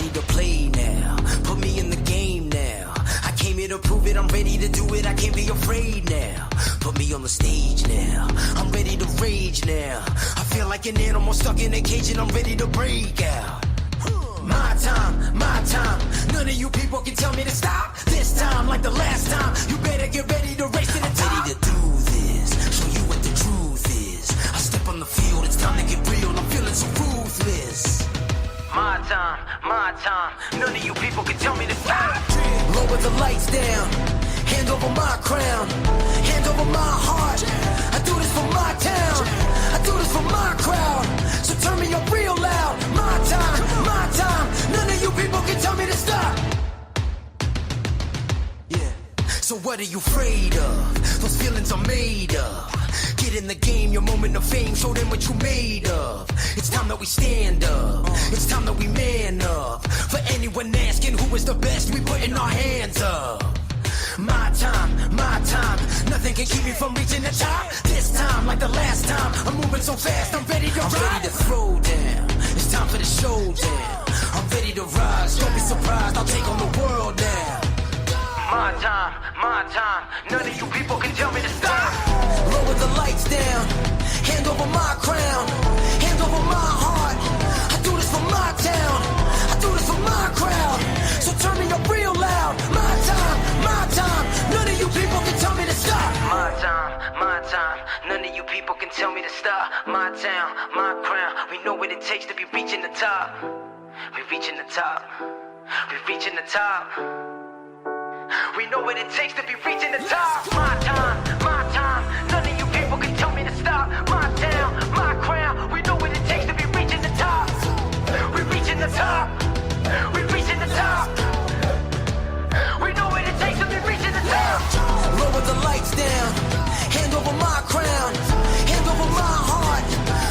ready to play now. Put me in the game now. I came here to prove it, I'm ready to do it, I can't be afraid now. Put me on the stage now, I'm ready to rage now. I feel like an animal stuck in a cage and I'm ready to break out. My time, none of you people can tell me to stop. This time, like the last time, you better get ready to race to the top. I'm ready to do this, show you what the truth is. I step on the field, it's time to get real, I'm feeling so ruthless. My time, none of you people can tell me to stop. Lower the lights down, hand over my crown, hand over my heart. I do this for my town, I do this for my crowd. So turn me up real loud. My time, none of you people can tell me to stop. Yeah. So what are you afraid of? Those feelings are made of. Get in the game, your moment of fame, show them what you made of. It's time that we stand up, it's time that we man up. For anyone asking who is the best, we putting our hands up. My time, nothing can keep me from reaching the top. This time, like the last time, I'm moving so fast, I'm ready to rise. I'm ready to throw down, it's time for the showdown. I'm ready to rise, don't be surprised, I'll take on the world now. My time, none of you people can tell me to stop. Lower the lights down, hand over my crown, hand over my heart. I do this for my town, I do this for my crowd. So turn me up real loud. My time, none of you people can tell me to stop. My time, none of you people can tell me to stop. My town, my crown, we know what it takes to be reaching the top. We reaching the top, we reaching the top. We know what it takes to be reaching the top. My time, none of you people can tell me to stop. My town, my crown, we know what it takes to be reaching the top. We reaching the top, we reaching the top. We know what it takes to be reaching the top. Lower the lights down, hand over my crown, hand over my heart.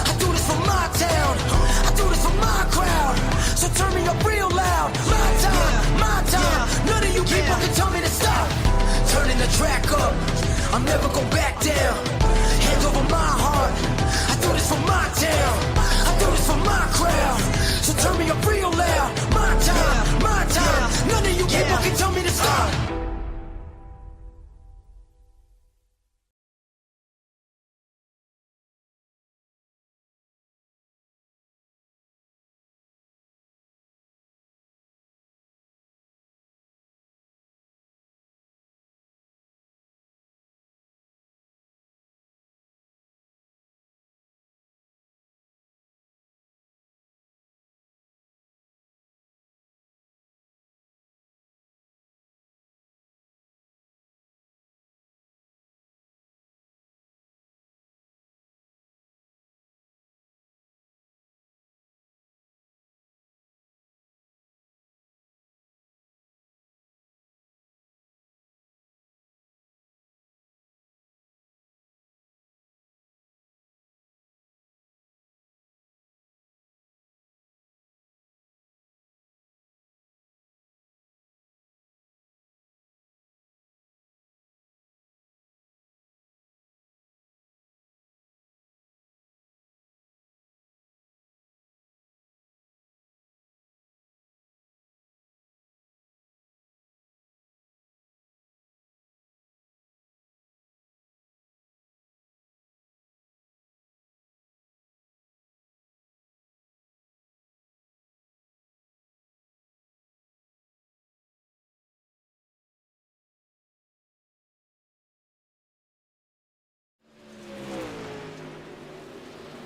I do this for my town, I do this for my crowd. So turn me up real loud. My time, none of you people can tell me to stop. Turning the track up, I'm never going back down. Hand over my heart, I do this for my town, I do this for my crowd. So turn me up real loud. My time, none of you people can tell me to stop.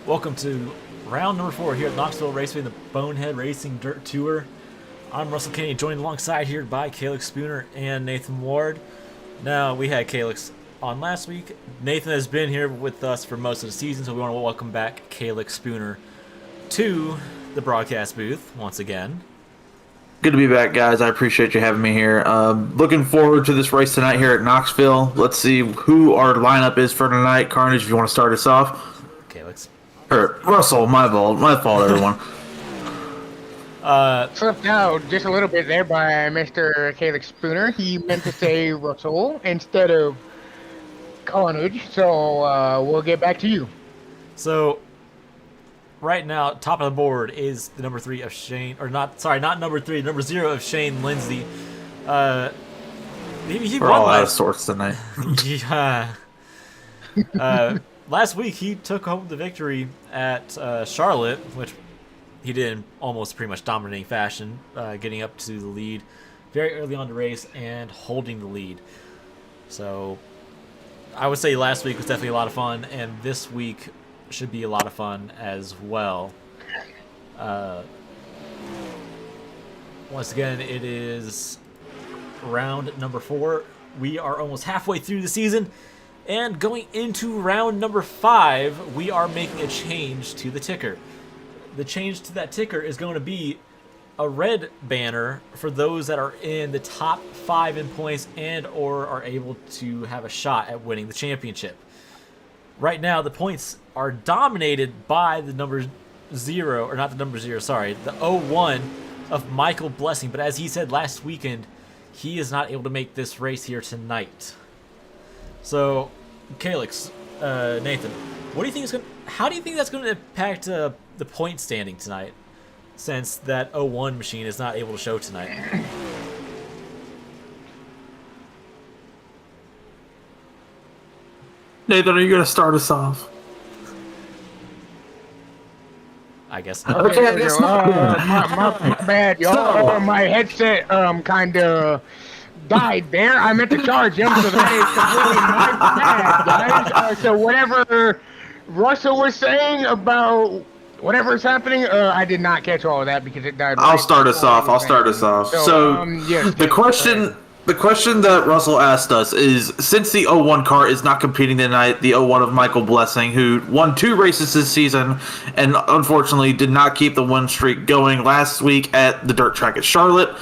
Welcome to round number 4 here at Knoxville Raceway, the Bonehead Racing Dirt Tour. I'm Russell Kennedy, joined alongside here by Calix Spooner and Nathan Ward. Now, we had Calix on last week. Nathan has been here with us for most of the season, so we want to welcome back Calix Spooner to the broadcast booth once again. Good to be back, guys. I appreciate you having me here. Looking forward to this race tonight here at Knoxville. Let's see who our lineup is for tonight. Carnage, if you want to start us off. Calix. Russell, my fault, everyone. Slipped out just a little bit there by Mr. Calix Spooner. He meant to say Russell instead of Carnage, so we'll get back to you. So, right now, top of the board is the number 3 of Shane, or not number 3, number 0 of Shane Lindsay. He We're won all out of last. sorts tonight. Yeah. Last week he took home the victory at Charlotte, which he did in almost pretty much dominating fashion, getting up to the lead very early on the race and holding the lead. So I would say last week was definitely a lot of fun, and this week should be a lot of fun as well. Once again, it is round number 4. We are almost halfway through the season, and going into round number 5, we are making a change to the ticker. The change to that ticker is going to be a red banner for those that are in the top 5 in points and or are able to have a shot at winning the championship. Right now, the points are dominated by the number 0, or not the number 0, sorry, the 01 of Michael Blessing. But as he said last weekend, he is not able to make this race here tonight. So, Calix, Nathan, what do you think is going? How do you think that's going to impact the point standing tonight, since that 01 machine is not able to show tonight? Nathan, are you going to start us off? I guess Okay, not. I guess not. My bad, y'all. My headset kind of died there. I meant to charge him, so that is completely my bad, guys. So whatever Russell was saying about whatever's happening, I did not catch all of that because it died. I'll start us off. So, yes, the question that Russell asked us is, since the 01 car is not competing tonight, the 01 of Michael Blessing, who won 2 races this season and unfortunately did not keep the win streak going last week at the dirt track at Charlotte,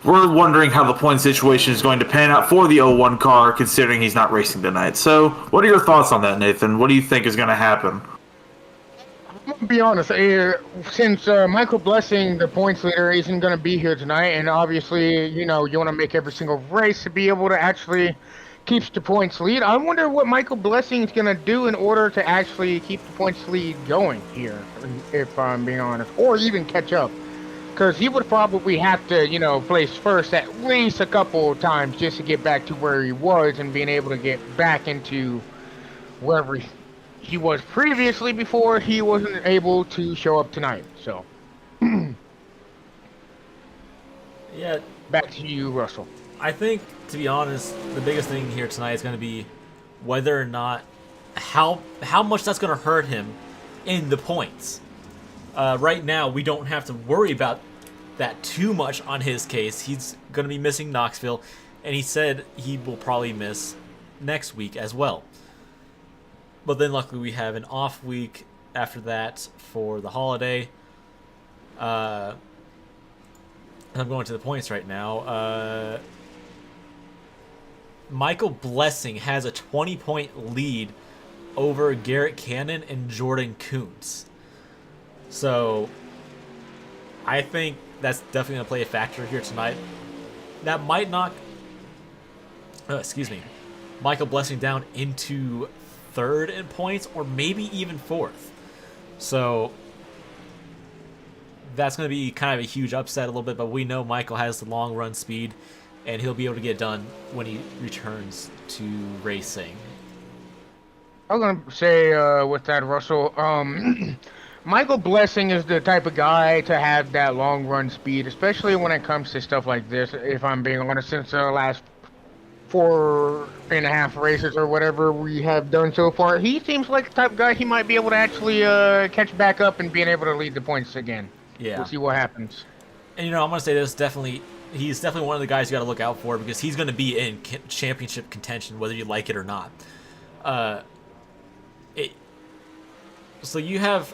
we're wondering how the point situation is going to pan out for the 01 car, considering he's not racing tonight. So, what are your thoughts on that, Nathan? What do you think is going to happen? I'm gonna be honest. Since Michael Blessing, the points leader, isn't gonna be here tonight, and obviously, you want to make every single race to be able to actually keep the points lead. I wonder what Michael Blessing is gonna do in order to actually keep the points lead going here, if I'm being honest, or even catch up. Because he would probably have to, place first at least a couple times just to get back to where he was and being able to get back into wherever he was previously before he wasn't able to show up tonight. So, Yeah, back to you, Russell. I think, to be honest, the biggest thing here tonight is going to be whether or not how much that's going to hurt him in the points. Right now, we don't have to worry about that too much on his case. He's going to be missing Knoxville, and he said he will probably miss next week as well. But then luckily we have an off week after that for the holiday. I'm going to the points right now. Michael Blessing has a 20-point lead over Garrett Cannon and Jordan Kuntz. So I think that's definitely going to play a factor here tonight. That might knock Michael Blessing down into 3rd in points, or maybe even 4th. So that's going to be kind of a huge upset a little bit, but we know Michael has the long run speed, and he'll be able to get it done when he returns to racing. I was going to say with that, Russell, Michael Blessing is the type of guy to have that long run speed, especially when it comes to stuff like this, if I'm being honest, since the last 4.5 races or whatever we have done so far. He seems like the type of guy he might be able to actually catch back up and being able to lead the points again. Yeah. We'll see what happens. And I'm going to say this, he's definitely one of the guys you got to look out for, because he's going to be in championship contention whether you like it or not. So you have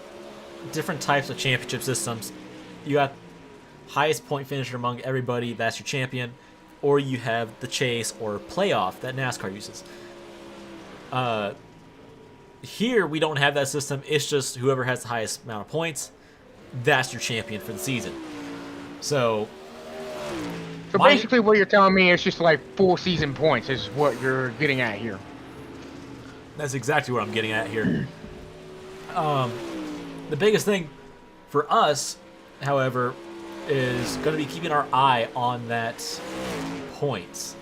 different types of championship systems. You got highest point finisher among everybody, that's your champion. Or you have the chase or playoff that NASCAR uses. Here, we don't have that system. It's just whoever has the highest amount of points, that's your champion for the season. So basically what you're telling me is just like full season points is what you're getting at here. That's exactly what I'm getting at here. The biggest thing for us, however, is going to be keeping our eye on that points.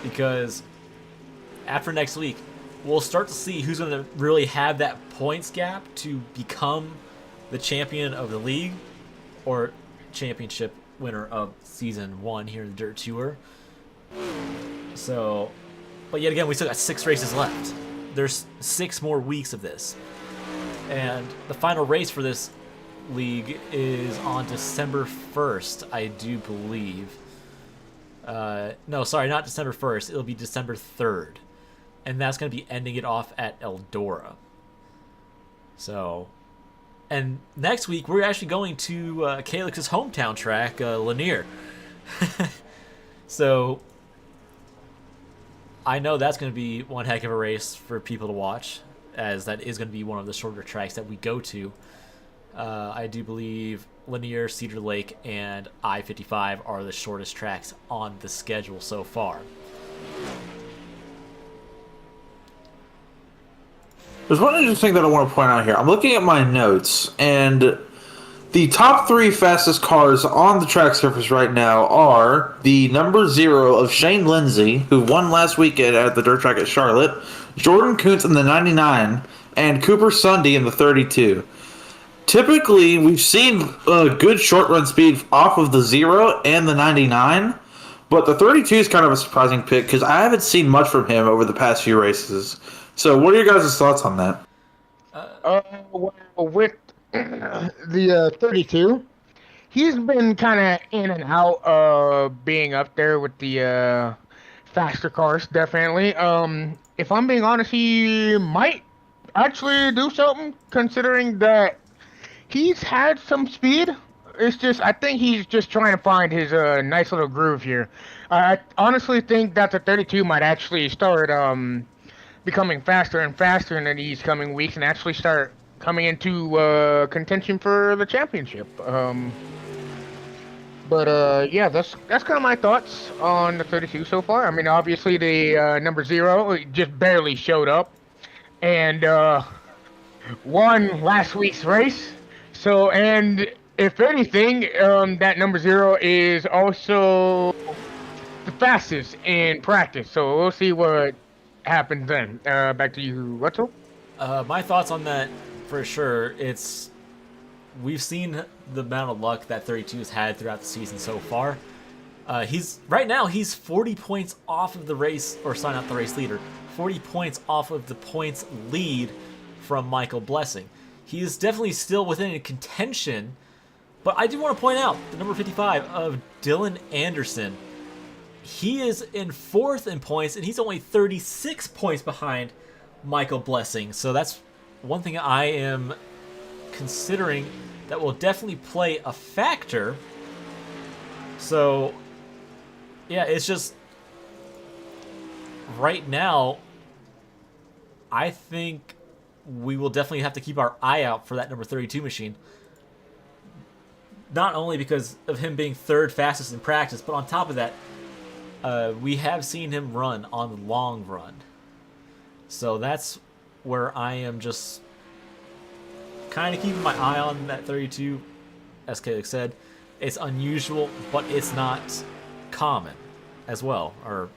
Because after next week, we'll start to see who's going to really have that points gap to become the champion of the league or championship winner of season 1 here in the Dirt Tour. So, but yet again, we still got 6 races left. There's 6 more weeks of this. And the final race for this league is on December 1st, I do believe. No, sorry, not December 1st. It'll be December 3rd. And that's going to be ending it off at Eldora. So, and next week, we're actually going to Calix's hometown track, Lanier. So, I know that's going to be one heck of a race for people to watch, as that is going to be one of the shorter tracks that we go to. I do believe Lanier, Cedar Lake, and I-55 are the shortest tracks on the schedule so far. There's one interesting thing that I want to point out here. I'm looking at my notes, and the top 3 fastest cars on the track surface right now are the number 0 of Shane Lindsay, who won last weekend at the dirt track at Charlotte, Jordan Kuntz in the 99, and Cooper Sunday in the 32. Typically, we've seen a good short run speed off of the 0 and the 99, but the 32 is kind of a surprising pick because I haven't seen much from him over the past few races. So, what are your guys' thoughts on that? Well, with the 32, he's been kind of in and out of being up there with the faster cars, definitely. If I'm being honest, he might actually do something, considering that he's had some speed. It's just, I think he's just trying to find his nice little groove here. I honestly think that the 32 might actually start becoming faster and faster in these coming weeks and actually start coming into contention for the championship. Yeah, that's kind of my thoughts on the 32 so far. I mean, obviously the number 0 just barely showed up and won last week's race. So, and if anything, that number 0 is also the fastest in practice. So we'll see what happens then. Back to you, Russell. My thoughts on that, for sure, we've seen the amount of luck that 32 has had throughout the season so far. Right now he's 40 points off of the race, or sorry, not the race leader, 40 points off of the points lead from Michael Blessing. He is definitely still within a contention, but I do want to point out the number 55 of Dylan Anderson. He is in 4th in points, and he's only 36 points behind Michael Blessing. So that's one thing I am considering that will definitely play a factor. So, yeah, it's just right now, I think we will definitely have to keep our eye out for that number 32 machine. Not only because of him being 3rd fastest in practice, but on top of that, we have seen him run on the long run. So that's where I am just kind of keeping my eye on that 32. As Caleb said, it's unusual, but it's not common as well. Or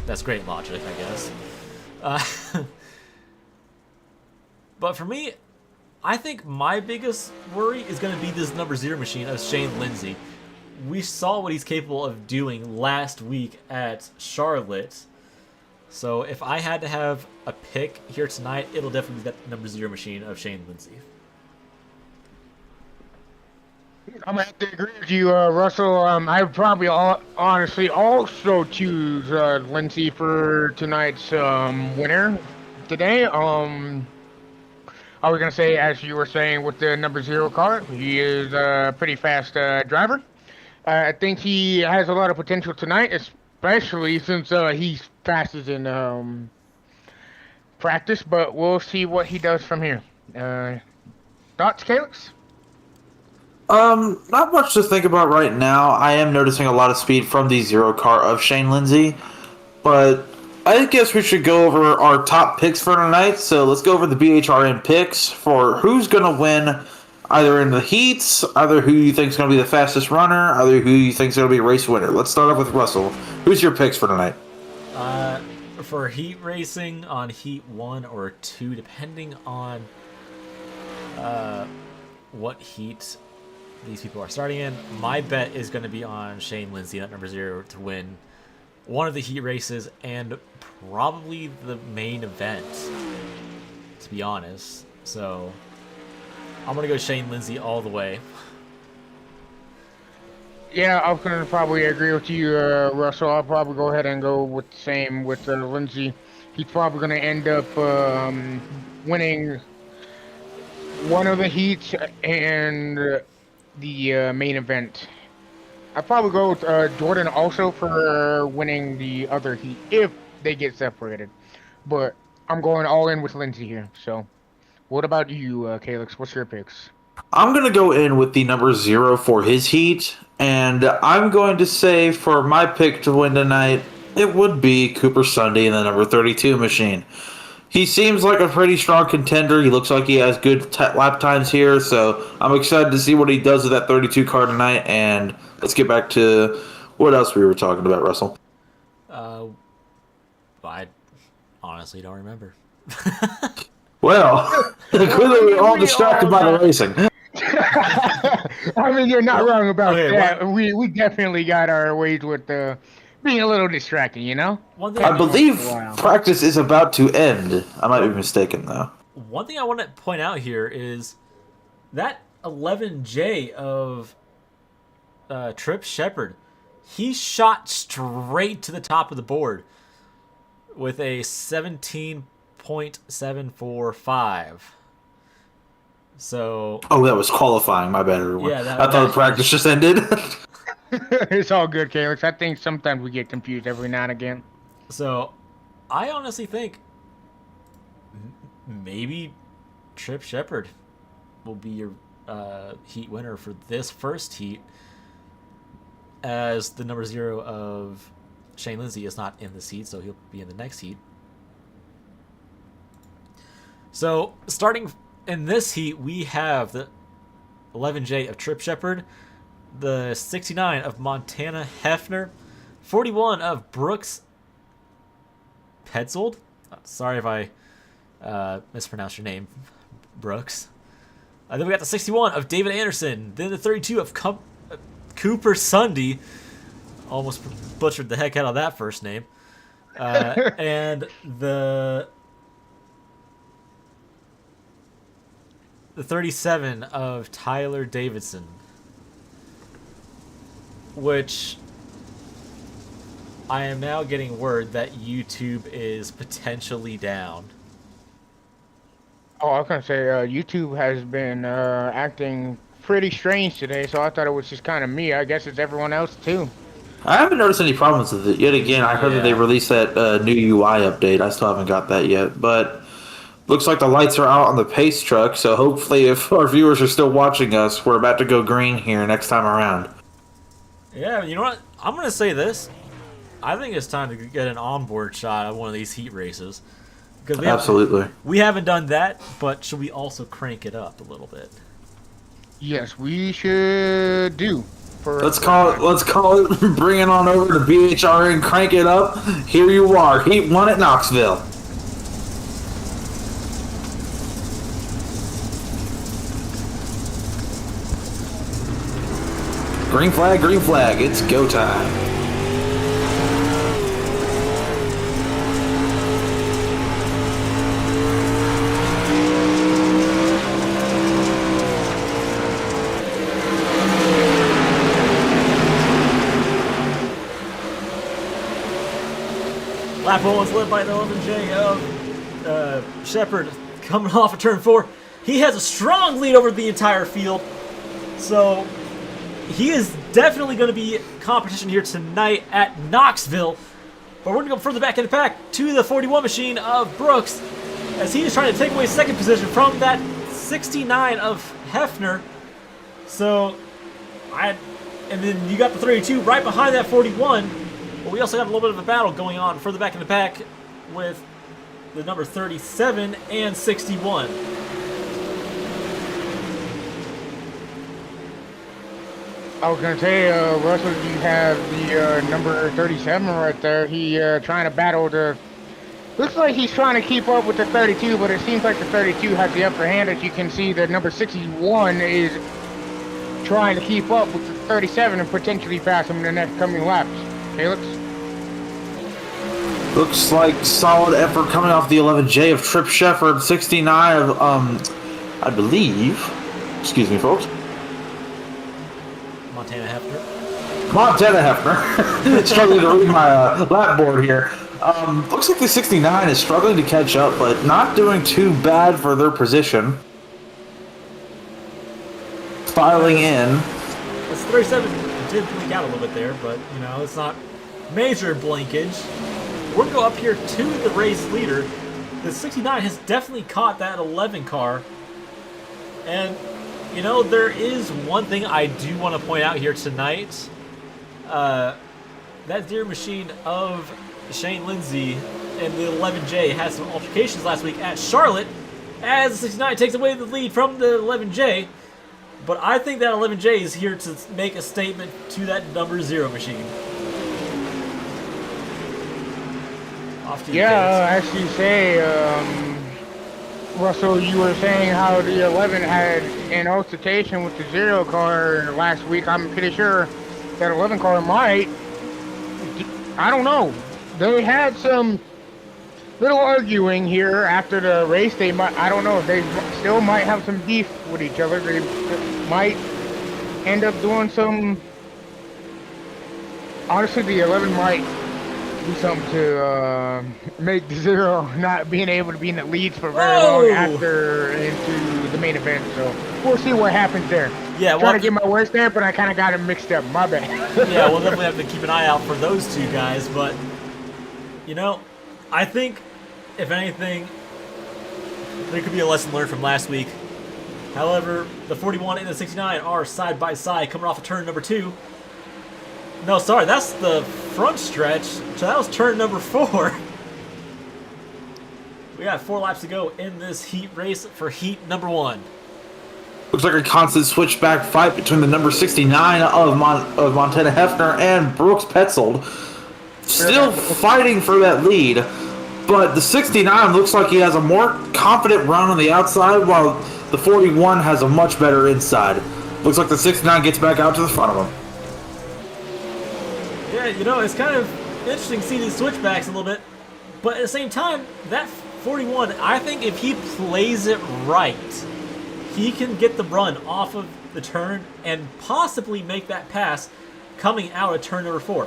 that's great logic, I guess. But for me, I think my biggest worry is going to be this number 0 machine of Shane Lindsay. We saw what he's capable of doing last week at Charlotte. So if I had to have a pick here tonight, it'll definitely be that number 0 machine of Shane Lindsay. I'm going to have to agree with you, Russell. I would probably honestly also choose Lindsay for tonight's winner today. I was going to say, as you were saying, with the number 0 car, he is a pretty fast driver. I think he has a lot of potential tonight, especially since he's fastest in practice, but we'll see what he does from here. Thoughts, Calix? Not much to think about right now. I am noticing a lot of speed from the 0 car of Shane Lindsay, but I guess we should go over our top picks for tonight. So let's go over the BHRN picks for who's going to win either in the heats, either who you think is going to be the fastest runner, either who you think is going to be a race winner. Let's start off with Russell. Who's your picks for tonight? For heat racing on heat 1 or 2, depending on what heat these people are starting in, my bet is going to be on Shane Lindsay at number 0 to win one of the heat races and probably the main event, to be honest. So I'm going to go Shane Lindsay all the way. Yeah, I was gonna probably agree with you, Russell. I'll probably go ahead and go with the same with Lindsay. He's probably gonna end up winning one of the heats and the main event. I'd probably go with Jordan also for winning the other heat if they get separated. But I'm going all in with Lindsay here. So, what about you, Calix? What's your picks? I'm going to go in with the number 0 for his heat, and I'm going to say for my pick to win tonight, it would be Cooper Sunday in the number 32 machine. He seems like a pretty strong contender. He looks like he has good lap times here, so I'm excited to see what he does with that 32 car tonight, and let's get back to what else we were talking about, Russell. I honestly don't remember. Well, clearly we're all distracted by the racing. I mean, you're not wrong about that. We definitely got our ways with being a little distracting, you know? One thing I believe practice is about to end. I might be mistaken, though. One thing I want to point out here is that 11J of Trip Shepard, he shot straight to the top of the board with a 17.745. So. Oh, that was qualifying. My bad, everyone. Yeah, I thought the practice just ended. It's all good, Calix. I think sometimes we get confused every now and again. So, I honestly think maybe Trip Shepard will be your heat winner for this first heat, as the number 0 of Shane Lindsay is not in this heat, so he'll be in the next heat. So, starting in this heat, we have the 11J of Trip Shepard, the 69 of Montana Hefner, 41 of Brooks Petzold. Sorry if I mispronounced your name, Brooks. Then we got the 61 of David Anderson. Then the 32 of Cooper Sunday. Almost butchered the heck out of that first name. And the 37 of Tyler Davidson. Which I am now getting word that YouTube is potentially down. Oh, I was going to say, YouTube has been acting pretty strange today, so I thought it was just kind of me. I guess it's everyone else, too. I haven't noticed any problems with it yet. Again, I heard that they released that new UI update. I still haven't got that yet, but looks like the lights are out on the pace truck, so hopefully if our viewers are still watching us, we're about to go green here next time around. Yeah, you know what? I'm going to say this. I think it's time to get an onboard shot of one of these heat races. Because Absolutely. We haven't done that, but should we also crank it up a little bit? Yes, we should do. Let's call it bring it on over to BHR and crank it up. Here you are, Heat 1 at Knoxville. Green flag, it's go time. Lap 1 was led by the 11J of Shepard coming off of turn 4. He has a strong lead over the entire field. So he is definitely going to be competition here tonight at Knoxville. But we're going to go further back in the pack to the 41 machine of Brooks, as he is trying to take away second position from that 69 of Hefner. So, and then you got the 32 right behind that 41. But we also got a little bit of a battle going on further back in the pack with the number 37 and 61. I was going to say, Russell, you have the number 37 right there. He trying to battle the... Looks like he's trying to keep up with the 32, but it seems like the 32 has the upper hand. As you can see, the number 61 is trying to keep up with the 37 and potentially pass him in the next coming laps. Felix? Looks like solid effort coming off the 11J of Trip Shepard, 69 of, I believe, excuse me, folks. Montana Hefner. Montana Hefner. Struggling to read my lap board here. Looks like the 69 is struggling to catch up, but not doing too bad for their position. Filing in. This 37 did blink out a little bit there, but, you know, it's not major blinkage. We're going to go up here to the race leader. The 69 has definitely caught that 11 car. And, you know, there is one thing I do want to point out here tonight. That Deere machine of Shane Lindsay and the 11J had some altercations last week at Charlotte as the 69 takes away the lead from the 11J. But I think that 11J is here to make a statement to that number 0 machine. Off to you, Yeah, as you say, Russell, you were saying how the 11 had an altercation with the 0 car last week. I'm pretty sure that 11 car might. I don't know. They had some little arguing here after the race. They might, I don't know if they still might have some beef with each other. They might end up doing some. Honestly, the 11 might do something to make the 0 not being able to be in the leads for very long after into the main event. So we'll see what happens there. Yeah, trying to get my words there, but I kind of got them mixed up. My bad. Yeah, we'll definitely have to keep an eye out for those two guys. But, you know, I think, if anything, there could be a lesson learned from last week. However, the 41 and the 69 are side by side coming off of turn number 2. No, sorry, that's the front stretch. So that was turn number 4. We got 4 laps to go in this heat race for heat number 1. Looks like a constant switchback fight between the number 69 of Montana Hefner and Brooks Petzold. Still fighting for that lead, but the 69 looks like he has a more confident run on the outside, while the 41 has a much better inside. Looks like the 69 gets back out to the front of him. Yeah, you know, it's kind of interesting to see these switchbacks a little bit, but at the same time, that 41, I think if he plays it right, he can get the run off of the turn and possibly make that pass coming out of turn number 4.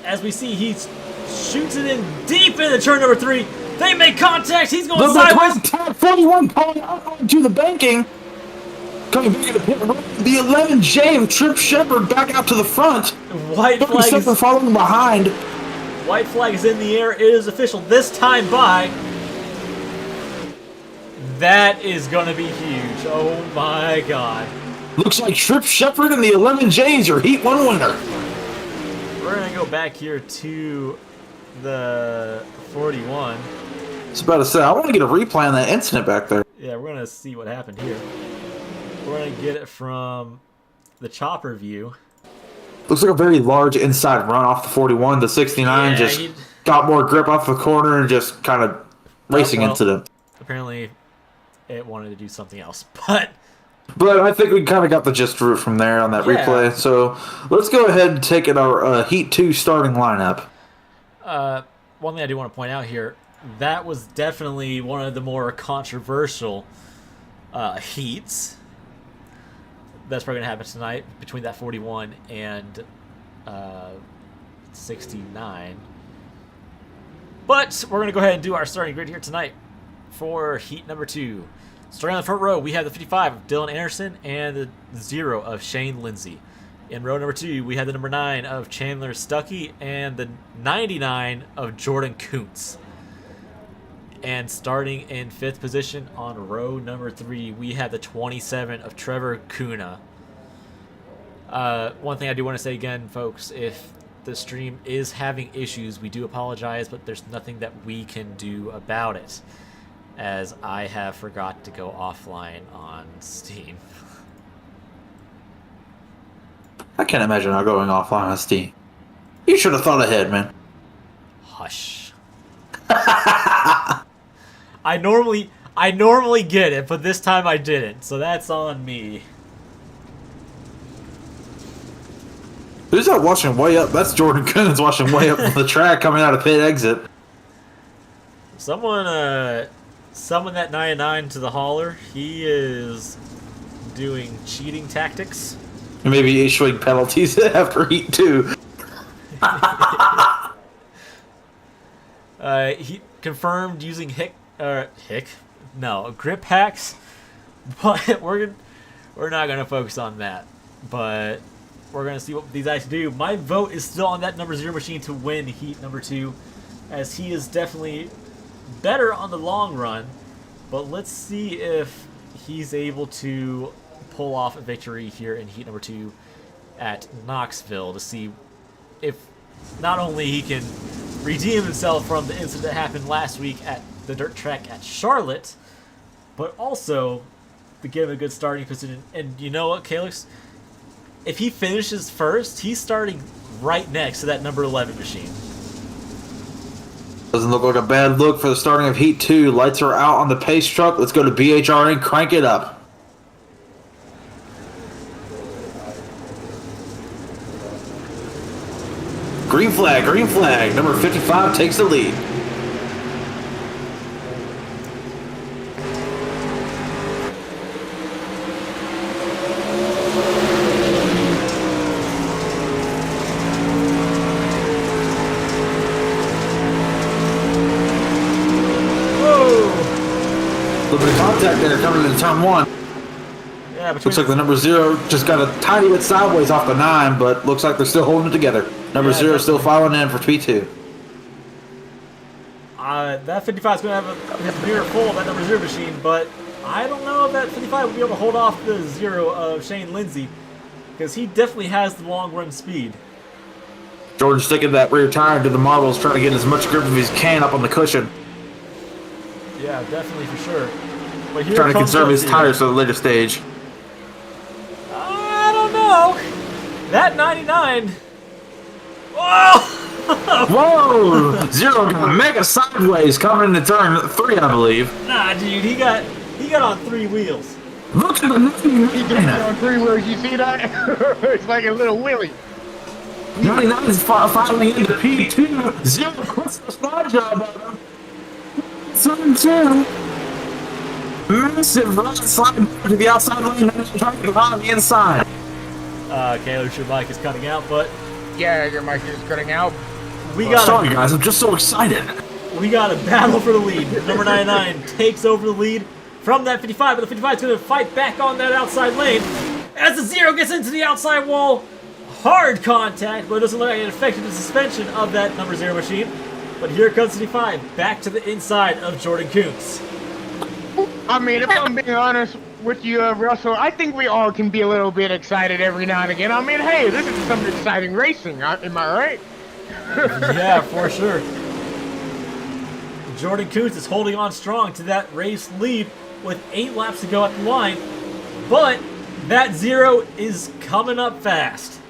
As we see, he shoots it in deep into turn number 3. They make contact. He's going sideways. 41 calling out to the banking. Coming back to the pit road. The 11J of Trip Shepard back out to the front. White flag is following behind. White flag is in the air. It is official. This time by. That is going to be huge. Oh my God. Looks like Trip Shepard and the 11J is your Heat 1 winner. We're going to go back here to the 41. I was about to say, I want to get a replay on that incident back there. Yeah, we're going to see what happened here. We're going to get it from the chopper view. Looks like a very large inside run off the 41. The 69 just got more grip off the corner and just kind of racing into them. Apparently, it wanted to do something else, but I think we kind of got the gist of it from there on that replay. So let's go ahead and take it our Heat 2 starting lineup. One thing I do want to point out here, that was definitely one of the more controversial heats that's probably going to happen tonight between that 41 and 69. But we're going to go ahead and do our starting grid here tonight for heat number 2. Starting on the front row, we have the 55 of Dylan Anderson and the 0 of Shane Lindsay. In row number 2, we have the number 9 of Chandler Stuckey and the 99 of Jordan Kuntz. And starting in 5th position on row number 3, we have the 27 of Trevor Kuna. One thing I do want to say again, folks, if the stream is having issues. We do apologize, but there's nothing that we can do about it, as I have forgot to go offline on Steam. I can't imagine not going offline on Steam. You should have thought ahead, man. Hush. I normally get it, but this time I didn't, so that's on me. Who's that watching way up? That's Jordan Coons watching way up on the track coming out of pit exit. Someone summon that 99 to the hauler. He is doing cheating tactics. Maybe issuing penalties after heat 2. He confirmed using grip hacks, but we're not gonna focus on that. But we're gonna see what these guys do. My vote is still on that number 0 machine to win heat number 2, as he is definitely better on the long run. But let's see if he's able to pull off a victory here in heat number 2 at Knoxville, to see if not only he can redeem himself from the incident that happened last week at the dirt track at Charlotte, but also to give him a good starting position. And you know what, Calix? If he finishes first, he's starting right next to that number 11 machine. Doesn't look like a bad look for the starting of heat 2. Lights are out on the pace truck. Let's go to BHR and crank it up. Green flag, green flag. Number 55 takes the lead. A little bit of contact there coming into turn 1. Yeah, Looks like the number 0 just got a tiny bit sideways off the 9, but looks like they're still holding it together. Number 0 still following in for P2. That 55 is going to have a mirror full of that number 0 machine, but I don't know if that 55 will be able to hold off the 0 of Shane Lindsay, because he definitely has the long run speed. Jordan sticking that rear tire into the marbles, trying to get as much grip as he can up on the cushion. Yeah, definitely for sure. But here Trying to comes conserve his Lindsay. tires for the later stage. I don't know. That 99. Whoa! Whoa! 0 got mega sideways coming into turn 3, I believe. Nah, dude, he got on 3 wheels. Look at the He did it on 3 wheels. You see that? It's like a little Willy. 99 is finally into P2. 0 quits the slide job on him. Turn 2. Massive right slide to the outside lane, trying to get on the inside. Caleb, your mic is cutting out, but Yeah, your mic is cutting out. Sorry guys, I'm just so excited. We got a battle for the lead. Number 99 takes over the lead from that 55, but the 55 is going to fight back on that outside lane as the 0 gets into the outside wall. Hard contact, but it doesn't look like it affected the suspension of that number 0 machine. But here comes 55 back to the inside of Jordan Coombs. I mean, if I'm being honest with you, Russell, I think we all can be a little bit excited every now and again. I mean, hey, this is some exciting racing. Am I right? Yeah, for sure. Jordan Coombs is holding on strong to that race lead with 8 laps to go at the line. But that 0 is coming up fast.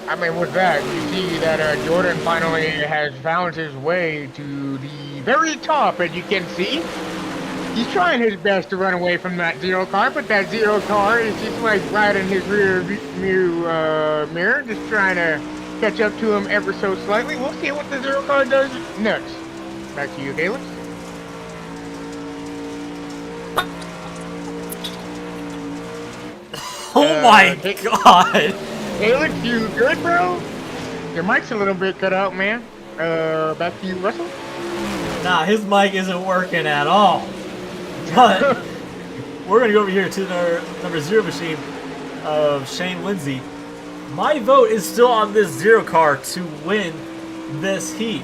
I mean, with that, you see that Jordan finally has found his way to the very top, as you can see. He's trying his best to run away from that 0 car, but that 0 car is just like right in his rear mirror, just trying to catch up to him ever so slightly. We'll see what the 0 car does next. Back to you, Caleb. Oh my god! Caleb, you good, bro? Your mic's a little bit cut out, man. Back to you, Russell. Nah, his mic isn't working at all. But we're going to go over here to the number 0 machine of Shane Lindsay. My vote is still on this 0 car to win this heat,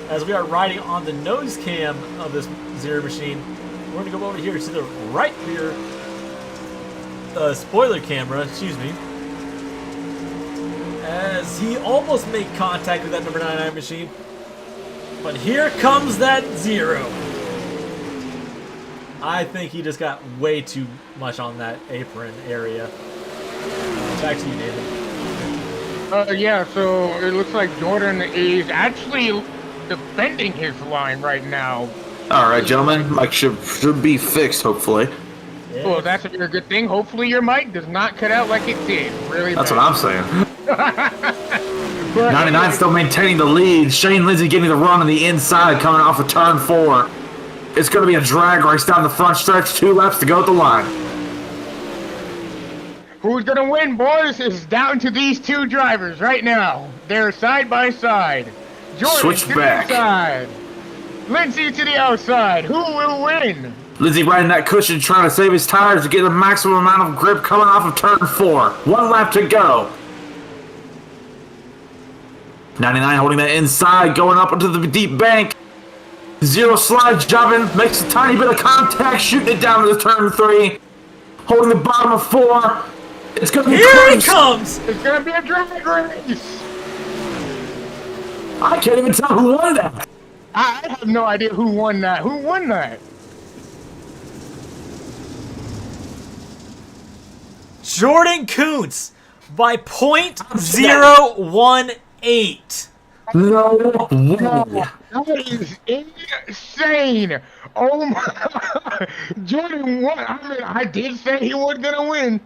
as we are riding on the nose cam of this 0 machine. We're going to go over here to the right rear spoiler camera, excuse me. as he almost made contact with that number 99 machine. But here comes that 0. I think he just got way too much on that apron area. Back to you, David. Yeah, so it looks like Jordan is actually defending his line right now. All right, gentlemen. Mike should be fixed, hopefully. Yeah. Well, that's a very good thing. Hopefully your mic does not cut out like it did. Really That's bad. what I'm saying. But 99 still maintaining the lead. Shane Lindsay getting the run on the inside coming off of turn 4. It's going to be a drag race down the front stretch. 2 laps to go at the line. Who's going to win, boys? It's down to these 2 drivers right now. They're side by side. Jordan Switch to back. the inside. Lindsay to the outside. Who will win? Lindsay riding that cushion trying to save his tires to get the maximum amount of grip coming off of turn 4. 1 lap to go. 99 holding that inside, going up into the deep bank. 0 slide jobbing, makes a tiny bit of contact, shooting it down to the turn 3. Holding the bottom of 4. It's going to be Here close. he comes! It's going to be a drag race. I can't even tell who won that. I have no idea who won that. Who won that? Jordan Kuntz by .018. No way. That is insane. Oh my. Jordan won. I mean, I did say he was going to win.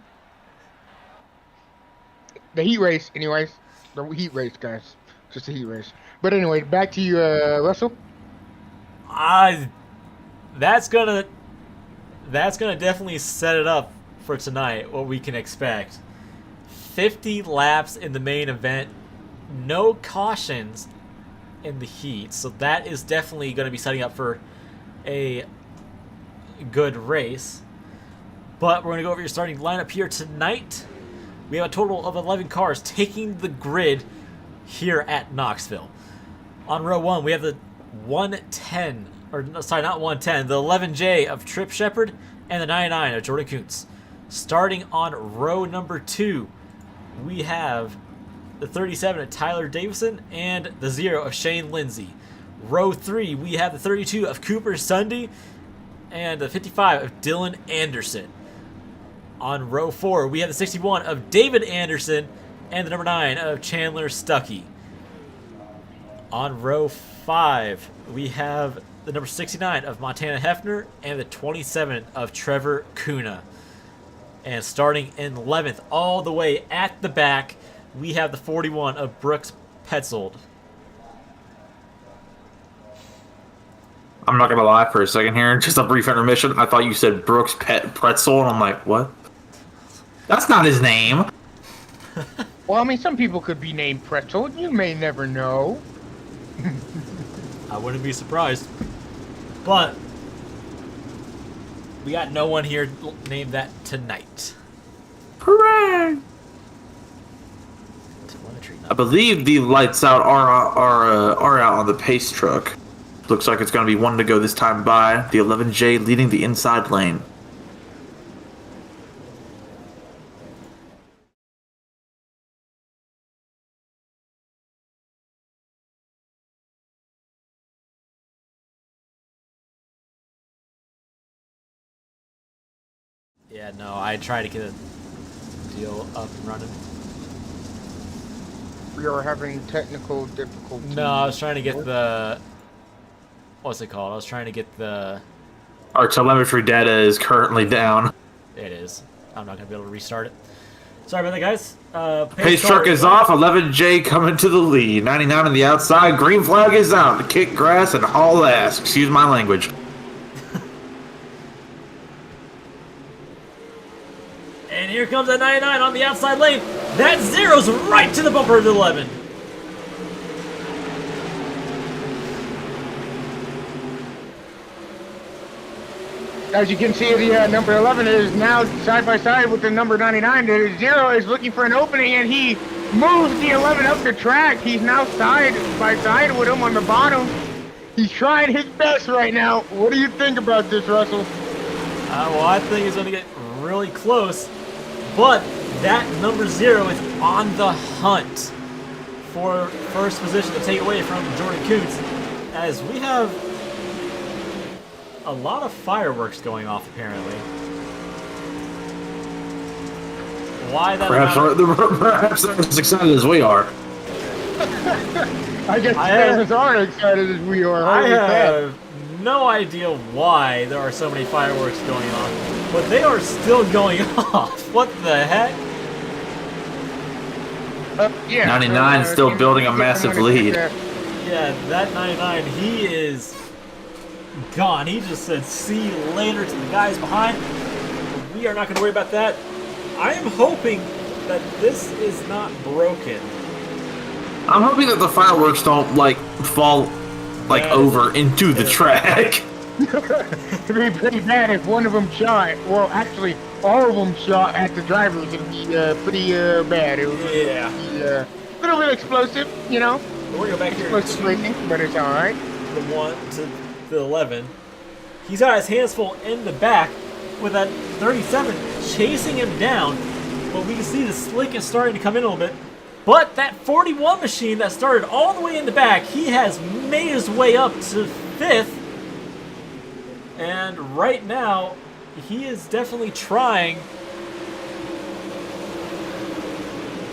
The heat race, anyways. The heat race, guys. Just a heat race. But anyway, back to you, Russell. That's gonna definitely set it up for tonight, what we can expect. 50 laps in the main event, no cautions in the heat, so that is definitely going to be setting up for a good race. But we're going to go over your starting lineup here tonight. We have a total of 11 cars taking the grid here at Knoxville. On row 1, we have the 110, or sorry, not 110, the 11J of Trip Shepard and the 99 of Jordan Kuntz. Starting on row number 2, we have the 37 of Tyler Davison and the 0 of Shane Lindsay. Row 3, we have the 32 of Cooper Sunday and the 55 of Dylan Anderson. On row 4, we have the 61 of David Anderson and the number 9 of Chandler Stuckey. On row 5, we have the number 69 of Montana Hefner and the 27 of Trevor Kuna. And starting in 11th, all the way at the back, we have the 41 of Brooks Petzold. I'm not going to lie for a second here. Just a brief intermission. I thought you said Brooks Pretzel, and I'm like, what? That's not his name. Well, I mean, some people could be named Pretzel. You may never know. I wouldn't be surprised. But we got no one here named that tonight. Hooray! Telemetry I number. believe the lights out are out on the pace truck. Looks like it's going to be 1 to go this time by the 11J leading the inside lane. Yeah, no, I tried to get a deal up and running. We are having technical difficulties. No, I was trying to get the... What's it called? I was trying to get the... Our telemetry data is currently down. It is. I'm not going to be able to restart it. Sorry about that, guys. Pace truck is off. 11J coming to the lead. 99 on the outside. Green flag is out. To kick grass and haul ass. Excuse my language. And here comes a 99 on the outside lane. That 0's right to the bumper of the 11. As you can see, the number 11 is now side by side with the number 99. The 0 is looking for an opening, and he moves the 11 up the track. He's now side by side with him on the bottom. He's trying his best right now. What do you think about this, Russell? Well, I think it's going to get really close. But that number 0 is on the hunt. for first position to take away from Jordan Coots, as we have a lot of fireworks going off apparently. Why that? Perhaps they're as excited as we are. I guess fans are excited as we are. I have no idea why there are so many fireworks going on, but they are still going off. What the heck? Yeah, 99 still building a massive lead. Yeah, that 99, he is gone. He just said, see you later to the guys behind. We are not going to worry about that. I am hoping that this is not broken. I'm hoping that the fireworks don't, like, fall, like, over into the track. It'd be pretty bad if one of them shot. Well, actually, all of them shot at the drivers. It'd be pretty bad. It would be a little bit explosive, you know. We're going to go back here Explosive racing, but it's all right. The 1 to the 11. He's got his hands full in the back with that 37 chasing him down. But we can see the slick is starting to come in a little bit. But that 41 machine that started all the way in the back, he has made his way up to 5th. And right now, he is definitely trying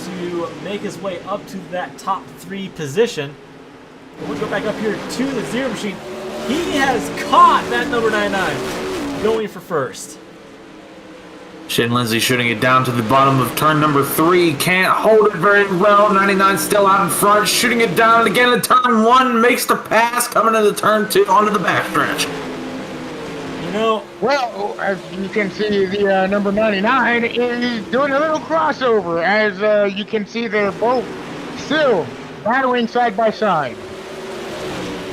to make his way up to that top 3 position. We'll go back up here to the 0 machine. He has caught that number 99, going for first. Shane Lindsay shooting it down to the bottom of turn number 3. Can't hold it very well. 99 still out in front. Shooting it down again in turn 1. Makes the pass. Coming into turn 2 onto the backstretch. You know, well, as you can see, the number 99 is doing a little crossover. As you can see, they're both still battling side by side.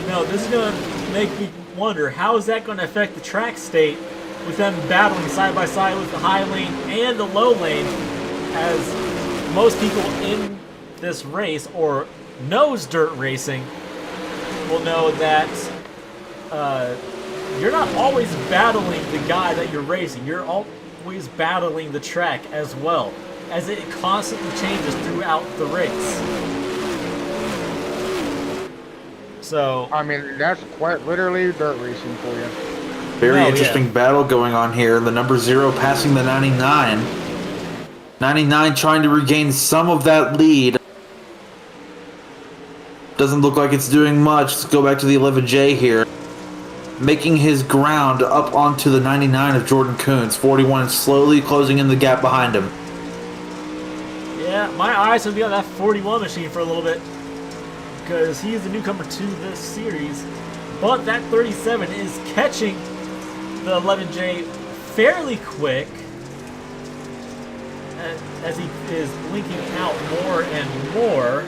You know, this is going to make me wonder, how is that going to affect the track state with them battling side by side with the high lane and the low lane, as most people in this race or knows dirt racing will know that you're not always battling the guy that you're racing. You're always battling the track as well, as it constantly changes throughout the race. So, I mean, that's quite literally dirt racing for you. Very interesting battle going on here. The number 0 passing the 99. 99 trying to regain some of that lead. Doesn't look like it's doing much. Let's go back to the 11J here. Making his ground up onto the 99 of Jordan Coons. 41 is slowly closing in the gap behind him. Yeah, my eyes will be on that 41 machine for a little bit, because he's the newcomer to this series. But that 37 is catching the 11J fairly quick, as he is blinking out more and more.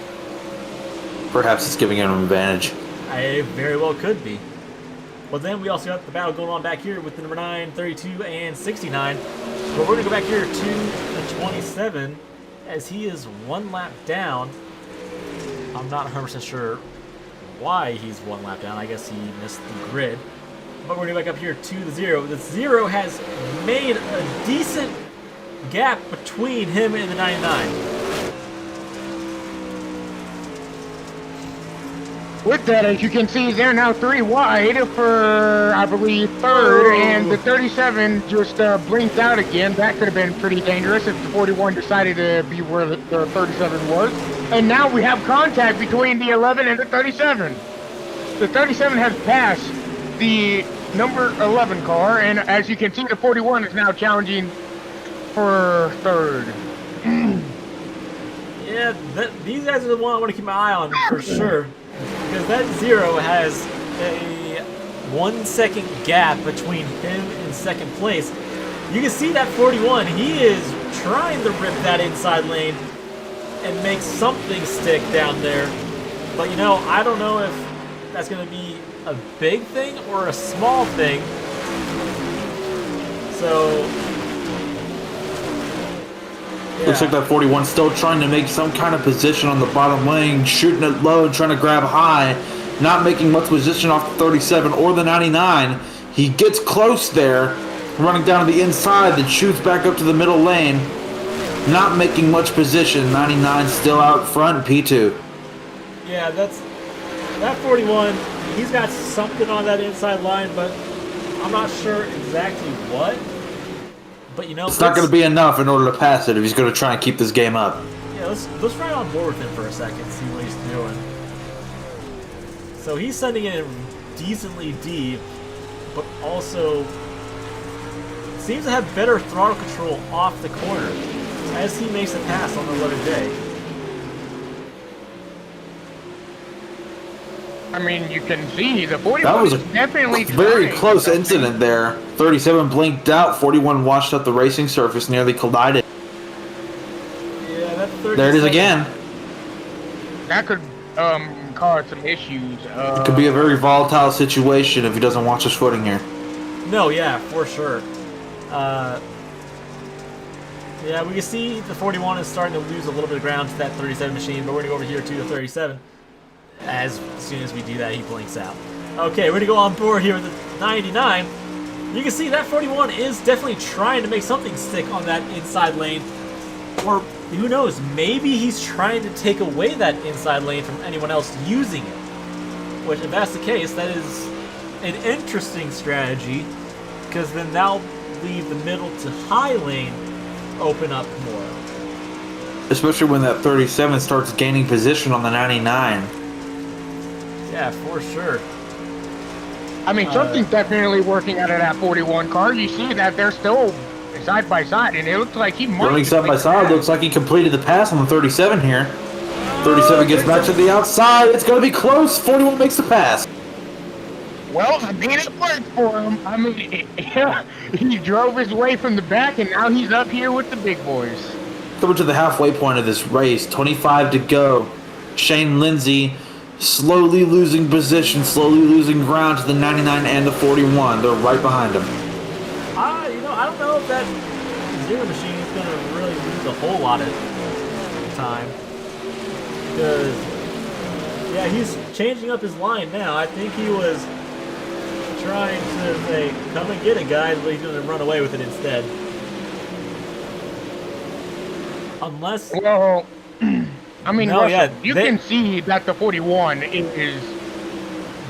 Perhaps it's giving him an advantage. I very well could be. But then we also got the battle going on back here with the number 9, 32, and 69. But we're going to go back here to the 27, as he is 1 lap down. I'm not 100% sure why he's 1 lap down. I guess he missed the grid. But we're going to go back up here to the 0. The 0 has made a decent gap between him and the 99. With that, as you can see, they're now 3 wide for, I believe, 3rd, and the 37 just blinked out again. That could have been pretty dangerous if the 41 decided to be where the 37 was. And now we have contact between the 11 and the 37. The 37 has passed the number 11 car, and as you can see, the 41 is now challenging for 3rd. Yeah, these guys are the one I want to keep my eye on for sure. Because that 0 has a 1 second gap between him and 2nd place. You can see that 41, he is trying to rip that inside lane and make something stick down there. But you know, I don't know if that's going to be a big thing or a small thing. So, yeah. Looks like that 41 still trying to make some kind of position on the bottom lane, shooting it low, trying to grab high, not making much position off the 37 or the 99. He gets close there, running down to the inside, then shoots back up to the middle lane, not making much position. 99 still out front, P2. Yeah, that 41. He's got something on that inside line, but I'm not sure exactly what. But it's not going to be enough in order to pass it if he's going to try and keep this game up. Yeah, let's ride on board with him for a second, see what he's doing. So he's sending it decently deep, but also seems to have better throttle control off the corner as he makes a pass on the 11J. I mean, you can see the 41 That was a definitely very trying close something. incident there. 37 blinked out, 41 washed up the racing surface, nearly collided. Yeah, that 37. There it is again. That could cause some issues. It could be a very volatile situation if he doesn't watch his footing here. No, yeah, for sure. Yeah, we can see the 41 is starting to lose a little bit of ground to that 37 machine, but we're going to go over here to the 37. As soon as we do that, he blinks out. Okay, we're going to go on board here with the 99. You can see that 41 is definitely trying to make something stick on that inside lane. Or, who knows, maybe he's trying to take away that inside lane from anyone else using it. Which, if that's the case, that is an interesting strategy, because then that'll leave the middle to high lane open up more. Especially when that 37 starts gaining position on the 99. Yeah, for sure. I mean, something's definitely working out of that 41 car. You see that they're still side by side, and it looks like he might. Running side by side, looks like he completed the pass on the 37 here. 37 gets back to the outside. It's going to be close. 41 makes the pass. Well, I mean, it worked for him. I mean, he drove his way from the back, and now he's up here with the big boys. Coming to the halfway point of this race, 25 to go. Shane Lindsay slowly losing position, slowly losing ground to the 99 and the 41. They're right behind him. I don't know if that zero machine is going to really lose a whole lot of time. Because, yeah, he's changing up his line now. I think he was trying to say, come and get it, guys, but he's going to run away with it instead. Unless... Well, I mean, No, Russell, yeah, you can see that the 41 is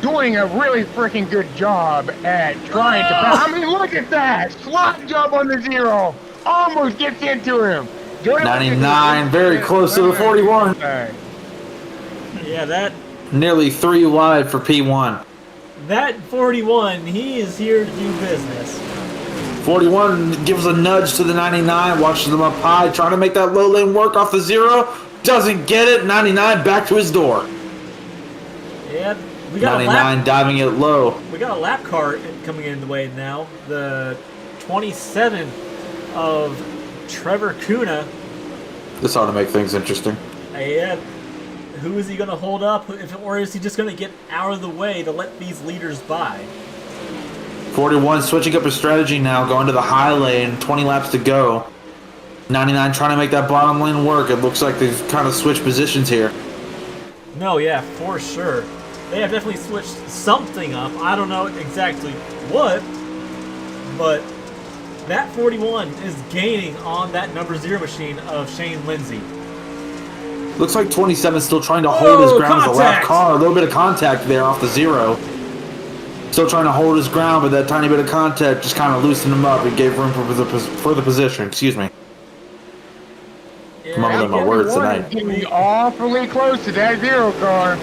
doing a really freaking good job at trying to pass. I mean, look at that. Slot jump on the zero. Almost gets into him. 99, very close to the 41. Yeah, that Nearly 3 wide for P1. 41, he is here to do business. 41 gives a nudge to the 99, watches them up high, trying to make that low lane work off the zero. Doesn't get it. 99 back to his door. Yeah, we got 99 diving it low. We got a lap car coming in the way now. The 27 of Trevor Kuna. This ought to make things interesting. Yeah, who is he going to hold up? Or is he just going to get out of the way to let these leaders by? 41 switching up his strategy now, going to the high lane, 20 laps to go. 99 trying to make that bottom lane work. It looks like they've kind of switched positions here. No, yeah, for sure. They have definitely switched something up. I don't know exactly what, but that 41 is gaining on that number 0 machine of Shane Lindsay. Looks like 27 still trying to hold his ground with the lap car. A little bit of contact there off the zero. Still trying to hold his ground, but that tiny bit of contact just kind of loosened him up and gave room for the position. Excuse me. Yeah, Mumbling my words tonight. Getting awfully close to that zero car.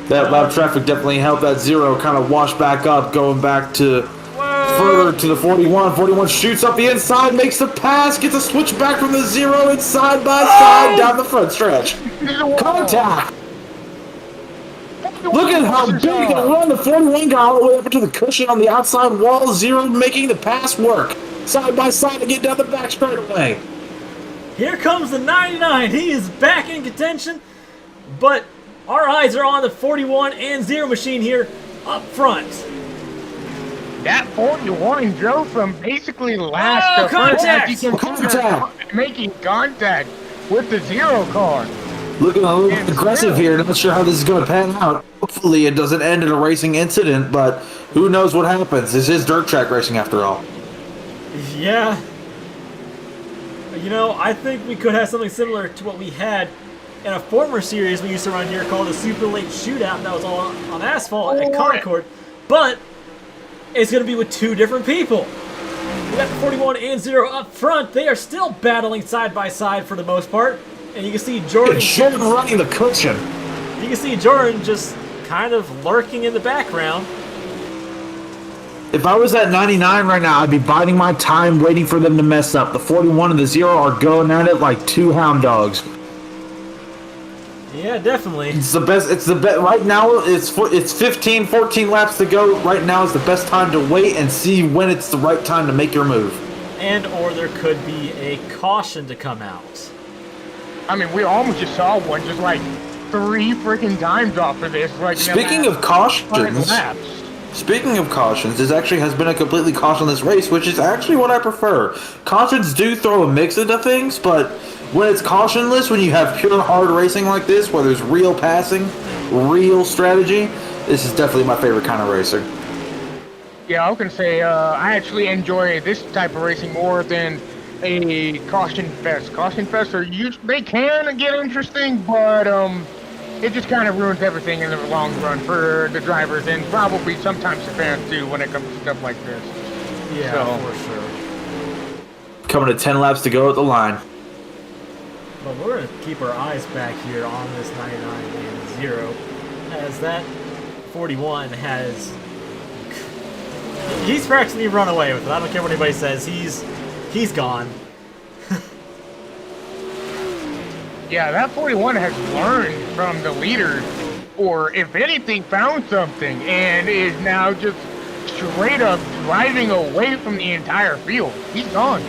That lap traffic definitely helped that zero kind of wash back up, going back to further to the 41. 41 shoots up the inside, makes the pass, gets a switch back from the zero and side by side down the front stretch. Contact! Look at how big it run. The 41 got all the way up to the cushion on the outside wall. Zero making the pass work. Side by side to get down the back straightaway. Here comes the 99. He is back in contention, but our eyes are on the 41 and 0 machine here up front. That 41 drove from basically last to first as you can making contact with the zero car. Looking a little aggressive here. Not sure how this is going to pan out. Hopefully it doesn't end in a racing incident, but who knows what happens. This is dirt track racing after all. Yeah. You know, I think we could have something similar to what we had in a former series we used to run here called the Super Late Shootout that was all on asphalt at Concord. But it's going to be with 2 different people. We got the 41 and 0 up front. They are still battling side by side for the most part. And you can see Jordan running the cushion. You can see Jordan just kind of lurking in the background. If I was at 99 right now, I'd be biding my time waiting for them to mess up. The 41 and the 0 are going at it like 2 hound dogs. Yeah, definitely. It's the best. It's the best. Right now, it's 14 laps to go. Right now is the best time to wait and see when it's the right time to make your move. And or there could be a caution to come out. I mean, we almost just saw one just like 3 freaking times off of this. Like, Speaking of cautions, this actually has been a completely cautionless race, which is actually what I prefer. Cautions do throw a mix into things, but when it's cautionless, when you have pure hard racing like this, where there's real passing, real strategy, this is definitely my favorite kind of racing. Yeah, I was gonna say I actually enjoy this type of racing more than a caution fest. Caution fests they can get interesting, but it just kind of ruins everything in the long run for the drivers and probably sometimes the fans too when it comes to stuff like this. Yeah, for sure. Coming to 10 laps to go at the line. But we're going to keep our eyes back here on this 99 and 0 as that 41 has... He's practically run away with it. I don't care what anybody says. He's gone. Yeah, that 41 has learned from the leader, or if anything, found something, and is now just straight up driving away from the entire field. He's gone.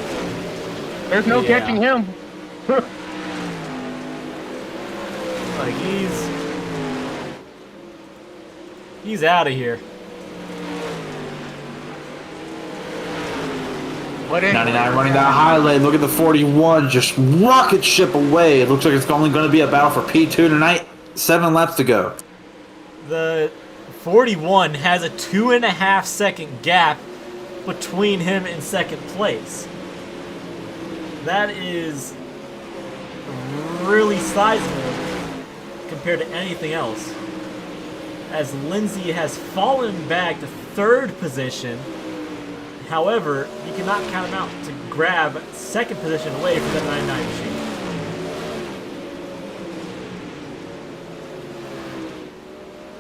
There's no catching him. Like, he's out of here. But anyway, 99 running that high lane. Look at the 41 just rocket ship away. It looks like it's only going to be a battle for P2 tonight. 7 laps to go. The 41 has a 2.5 second gap between him and second place. That is really sizable compared to anything else, as Lindsay has fallen back to 3rd position. However, you cannot count him out to grab 2nd position away from that 99 machine.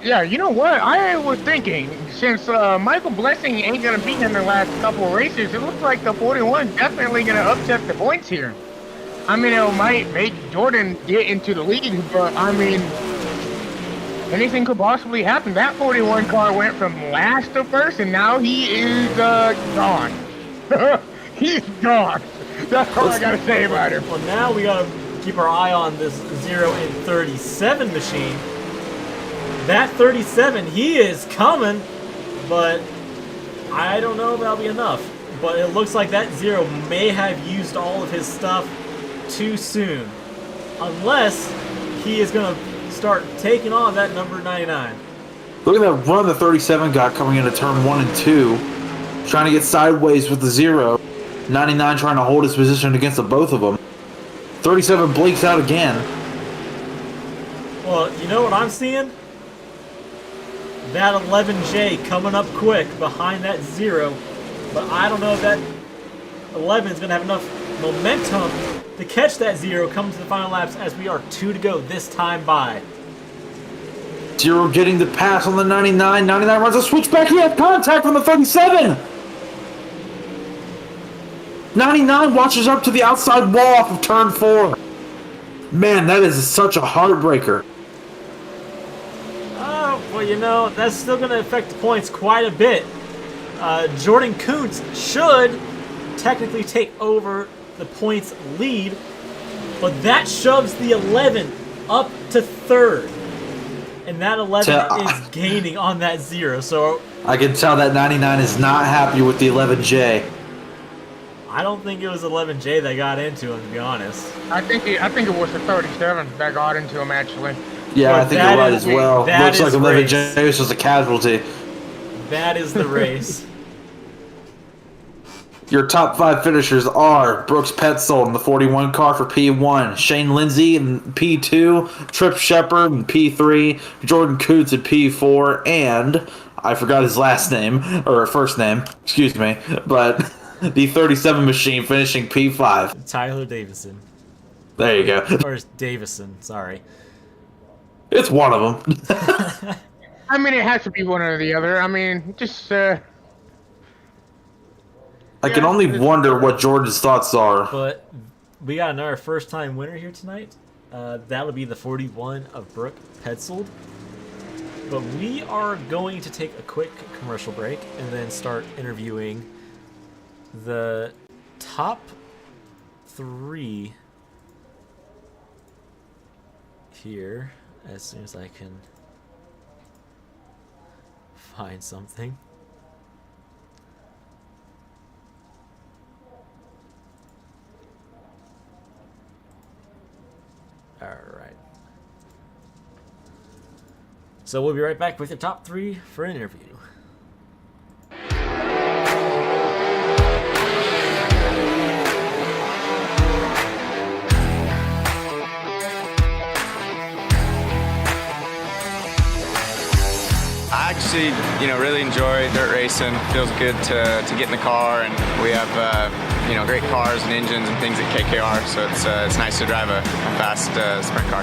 yeah, you know what? I was thinking, since Michael Blessing ain't going to be in the last couple of races, it looks like the 41 is definitely going to upset the points here. I mean, it might make Jordan get into the lead, but I mean, anything could possibly happen. That 41 car went from last to first, and now he is gone. He's gone. That's all I got to say about him. Well, now we got to keep our eye on this 0 and 37 machine. That 37, he is coming, but I don't know if that'll be enough. But it looks like that 0 may have used all of his stuff too soon, unless he is going to start taking on that number 99. Look at that run the 37 got coming into turn 1 and 2. Trying to get sideways with the 0. 99 trying to hold his position against the both of them. 37 blinks out again. Well, you know what I'm seeing? That 11J coming up quick behind that 0. But I don't know if that 11 is going to have enough momentum to catch that 0 coming to the final laps, as we are 2 to go this time by. 0 getting the pass on the 99. 99 runs a switchback. He had contact from the 37. 99 watches up to the outside wall off of turn 4. Man, that is such a heartbreaker. Well, you know, that's still going to affect the points quite a bit. Jordan Kuntz should technically take over the points lead, but that shoves the 11 up to 3rd. And that 11 is gaining on that 0. So I can tell that 99 is not happy with the 11J. I don't think it was 11J that got into him, to be honest. I think it was the 37 that got into him, actually. Yeah, But I think you're right as well. that Looks like is 11J was a casualty. That is the race. Your top 5 finishers are Brooks Petzold in the 41 car for P1, Shane Lindsay in P2, Trip Shepard in P3, Jordan Coots in P4, and I forgot his last name, or first name, excuse me, but the 37 machine finishing P5. Tyler Davison. There you go. Or Davison, sorry. It's one of them. I mean, it has to be one or the other. I mean, just I can only wonder what George's thoughts are. But we got another first-time winner here tonight. That'll be the 41 of Brooke Petzold. But we are going to take a quick commercial break and then start interviewing the top 3 here as soon as I can find something. All right. So we'll be right back with your top 3 for an interview. I actually, really enjoy dirt racing. Feels good to get in the car, and we have, great cars and engines and things at KKR. So it's nice to drive a fast sprint car.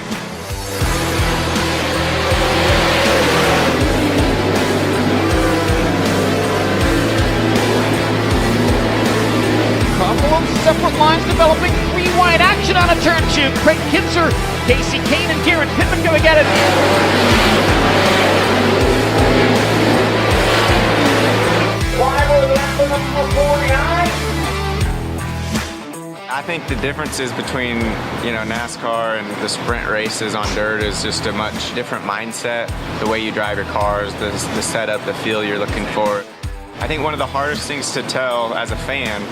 Couple of separate lines developing. 3 wide action on a turn 2. Craig Kinzer, Casey Kane, and Kieran Pittman going at it. I think the differences between, NASCAR and the sprint races on dirt is just a much different mindset. The way you drive your cars, the setup, the feel you're looking for. I think one of the hardest things to tell as a fan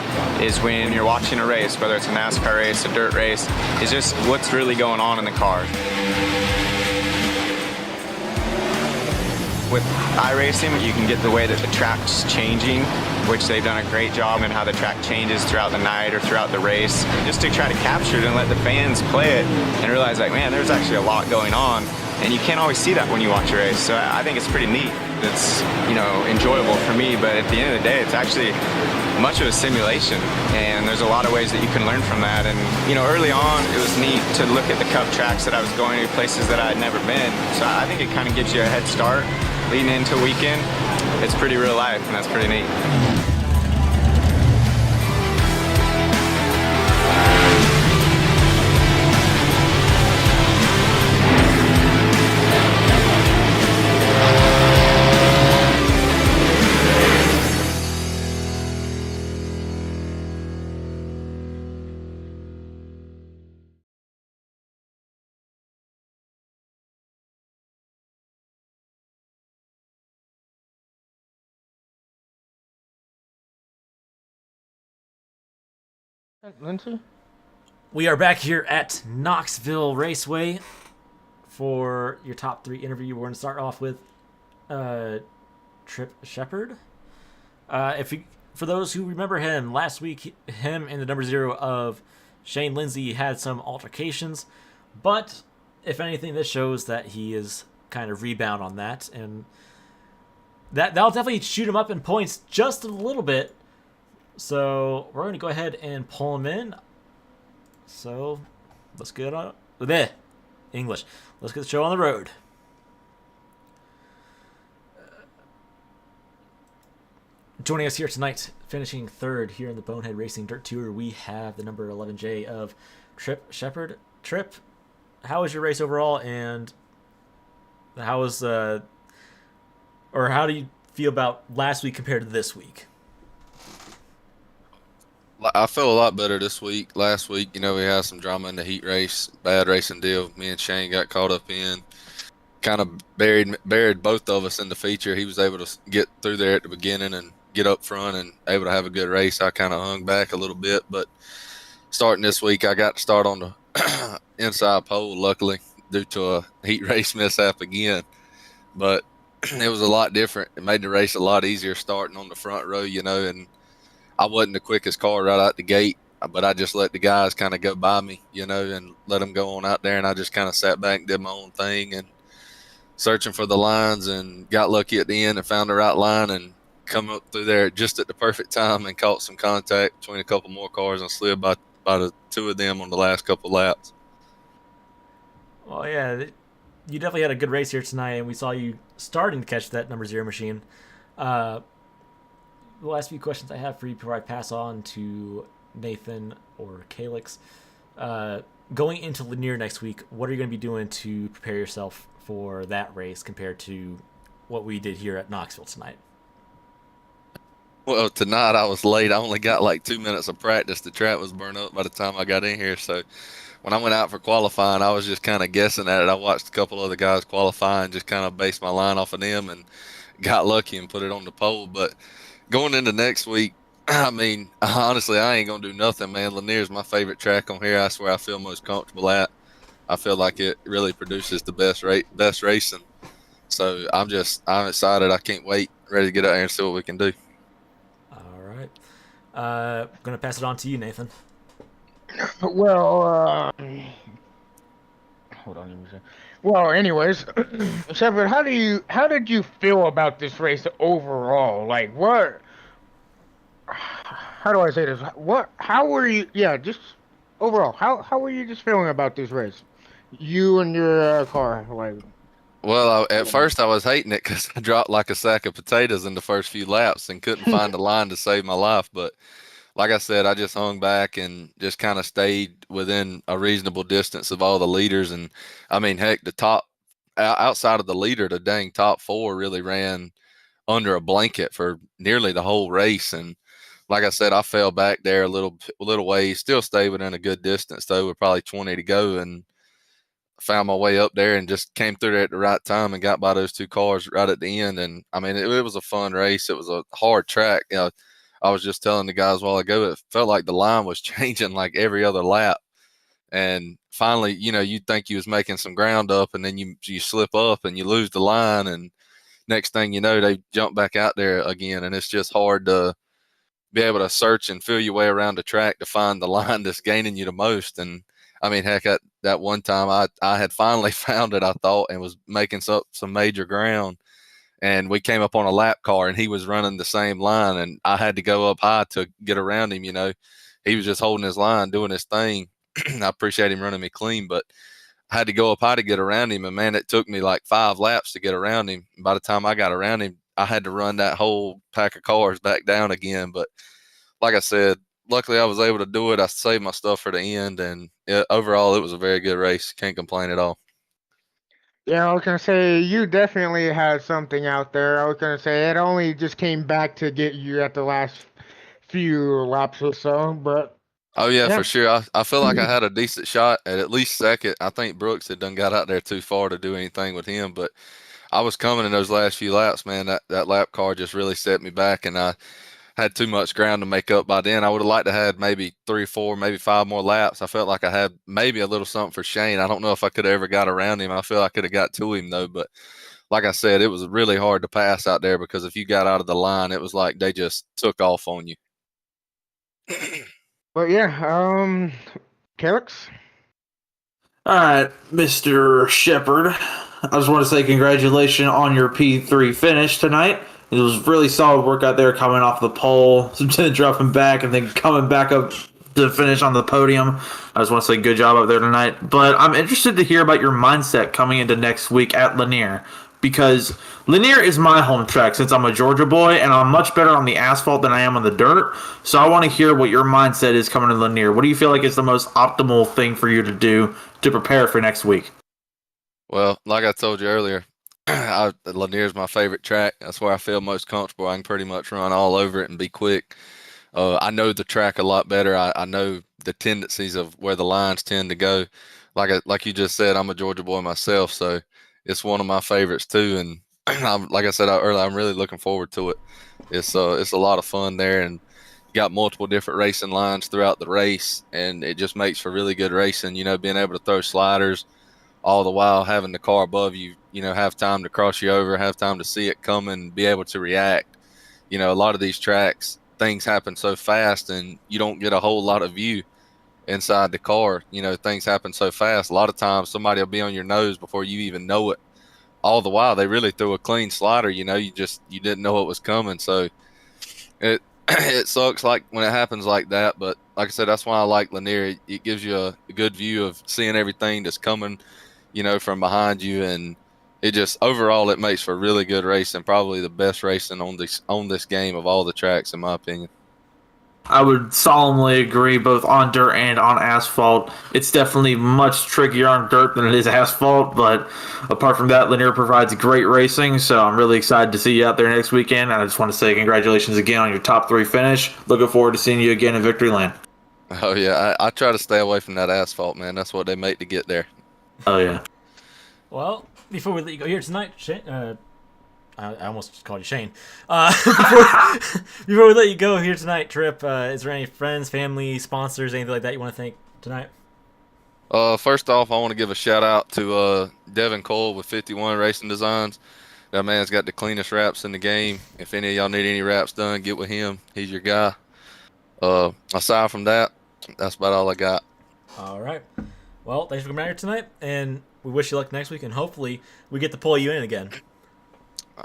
is when you're watching a race, whether it's a NASCAR race, a dirt race, is just what's really going on in the cars. With iRacing, you can get the way that the track's changing, which they've done a great job in how the track changes throughout the night or throughout the race, just to try to capture it and let the fans play it and realize, man, there's actually a lot going on, and you can't always see that when you watch a race. So I think it's pretty neat. It's, enjoyable for me, but at the end of the day, it's actually much of a simulation, and there's a lot of ways that you can learn from that. And, early on, it was neat to look at the Cup tracks that I was going to, places that I had never been. So I think it kind of gives you a head start leading into a weekend. It's pretty real life, and that's pretty neat. Lindsay? We are back here at Knoxville Raceway for your top 3 interview. We're going to start off with Trip Shepard. For those who remember him, last week him and the number 0 of Shane Lindsay had some altercations, but if anything, this shows that he is kind of rebound on that, and that'll definitely shoot him up in points just a little bit. So we're going to go ahead and pull him in. So let's get on English. Let's get the show on the road. Joining us here tonight, finishing 3rd here in the Bonehead Racing Dirt Tour, we have the number 11J of Trip Shepard. Trip, how was your race overall, and how was or how do you feel about last week compared to this week? I feel a lot better this week. Last week, we had some drama in the heat race, bad racing deal. Me and Shane got caught up in. Kind of buried both of us in the feature. He was able to get through there at the beginning and get up front and able to have a good race. I kind of hung back a little bit, but starting this week, I got to start on the inside pole, luckily, due to a heat race mishap again. But it was a lot different. It made the race a lot easier starting on the front row, and I wasn't the quickest car right out the gate, but I just let the guys kind of go by me, and let them go on out there. And I just kind of sat back and did my own thing and searching for the lines, and got lucky at the end and found the right line and come up through there just at the perfect time and caught some contact between a couple more cars and slid by the two of them on the last couple laps. Well, yeah, you definitely had a good race here tonight, and we saw you starting to catch that number 0 machine. Uh, the last few questions I have for you before I pass on to Nathan or Calix. Going into Lanier next week, what are you going to be doing to prepare yourself for that race compared to what we did here at Knoxville tonight? Well, tonight I was late. I only got like 2 minutes of practice. The track was burned up by the time I got in here. So when I went out for qualifying, I was just kind of guessing at it. I watched a couple other guys qualify and just kind of based my line off of them and got lucky and put it on the pole. But going into next week, I mean, honestly, I ain't going to do nothing, man. Lanier's my favorite track on here. That's where I feel most comfortable at. I feel like it really produces the best racing. So I'm excited. I can't wait. Ready to get out there and see what we can do. All right. I'm going to pass it on to you, Nathan. Well, hold on a second. Well, anyways, Shepard, how did you feel about this race overall? Like, what? How do I say this? How were you? Yeah, just overall, how were you just feeling about this race? You and your car, like. Well, at first I was hating it because I dropped like a sack of potatoes in the first few laps and couldn't find a line to save my life. But like I said, I just hung back and just kind of stayed within a reasonable distance of all the leaders. And I mean, heck, the top outside of the leader, the dang top four really ran under a blanket for nearly the whole race. And like I said, I fell back there a little ways, still stayed within a good distance though, with probably 20 to go, and found my way up there and just came through there at the right time and got by those two cars right at the end. And I mean, it was a fun race. It was a hard track. I was just telling the guys a while ago, it felt like the line was changing like every other lap. And finally, you'd think you was making some ground up, and then you slip up and you lose the line. And next thing you know, they jump back out there again. And it's just hard to be able to search and feel your way around the track to find the line that's gaining you the most. And I mean, heck, at that one time I had finally found it, I thought, and was making some major ground. And we came up on a lap car, and he was running the same line, and I had to go up high to get around him. He was just holding his line, doing his thing. I appreciate him running me clean, but I had to go up high to get around him. And man, it took me like 5 laps to get around him. By the time I got around him, I had to run that whole pack of cars back down again. But like I said, luckily I was able to do it. I saved my stuff for the end, and overall it was a very good race. Can't complain at all. Yeah, I was gonna say you definitely had something out there. I was gonna say it only just came back to get you at the last few laps or so, but Oh yeah, yeah. for sure. I feel like I had a decent shot at least second. I think Brooks had done got out there too far to do anything with him, but I was coming in those last few laps, man. That lap car just really set me back, and I had too much ground to make up by then. I would have liked to have had maybe 3, 4, maybe 5 more laps. I felt like I had maybe a little something for Shane. I don't know if I could have ever got around him. I feel I could have got to him though, but like I said, it was really hard to pass out there because if you got out of the line, it was like they just took off on you. But yeah, Calix. All right, Mr. Shepard. I just want to say congratulations on your P3 finish tonight. It was really solid work out there, coming off the pole, dropping back, and then coming back up to finish on the podium. I just want to say good job out there tonight. But I'm interested to hear about your mindset coming into next week at Lanier, because Lanier is my home track since I'm a Georgia boy, and I'm much better on the asphalt than I am on the dirt. So I want to hear what your mindset is coming to Lanier. What do you feel like is the most optimal thing for you to do to prepare for next week? Well, like I told you earlier, Lanier's my favorite track. That's where I feel most comfortable. I can pretty much run all over it and be quick. I know the track a lot better. I know the tendencies of where the lines tend to go. Like you just said, I'm a Georgia boy myself, so it's one of my favorites too. And like I said earlier, I'm really looking forward to it. It's a lot of fun there, and you got multiple different racing lines throughout the race, and it just makes for really good racing. Being able to throw sliders, all the while having the car above you, have time to cross you over, have time to see it coming, be able to react. A lot of these tracks, things happen so fast, and you don't get a whole lot of view inside the car. You know, things happen so fast. A lot of times somebody will be on your nose before you even know it. All the while they really threw a clean slider, you know, you didn't know what was coming. So it it sucks like when it happens like that, but like I said, that's why I like Lanier. It gives you a good view of seeing everything that's coming, you know, from behind you, and it just overall it makes for really good racing, probably the best racing on this game of all the tracks in my opinion. I would solemnly agree, both on dirt and on asphalt. It's definitely much trickier on dirt than it is asphalt, but apart from that, Lanier provides great racing, so I'm really excited to see you out there next weekend. And I just want to say congratulations again on your top 3 finish. Looking forward to seeing you again in Victory Lane. Oh yeah, I try to stay away from that asphalt, man. That's what they make to get there. Oh yeah. Well, before we let you go here tonight, Shane, I almost just called you Shane. Before we let you go here tonight, Trip, is there any friends, family, sponsors, anything like that you want to thank tonight? First off, I want to give a shout out to Devin Cole with 51 Racing Designs. That man's got the cleanest wraps in the game. If any of y'all need any wraps done, get with him. He's your guy. Aside from that, that's about all I got. All right. Well, thanks for coming out here tonight, and we wish you luck next week, and hopefully we get to pull you in again.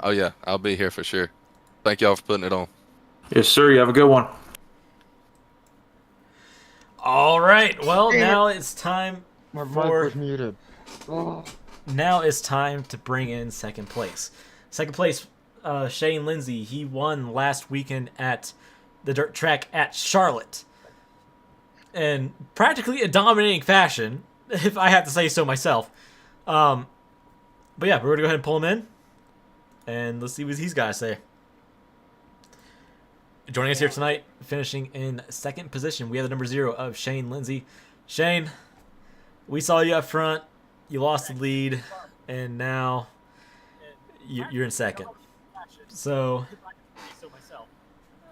Oh yeah, I'll be here for sure. Thank y'all for putting it on. Yes, sir. You have a good one. All right. Well, now it's time My mic for. was muted. Now it's time to bring in second place. Second place, Shane Lindsay. He won last weekend at the dirt track at Charlotte, in practically a dominating fashion, if I have to say so myself. But yeah, we're gonna go ahead and pull him in. And let's see what he's got to say. Joining us here tonight, finishing in second position, we have the number 0 of Shane Lindsay. Shane, we saw you up front. You lost the lead, and now you're in second. So,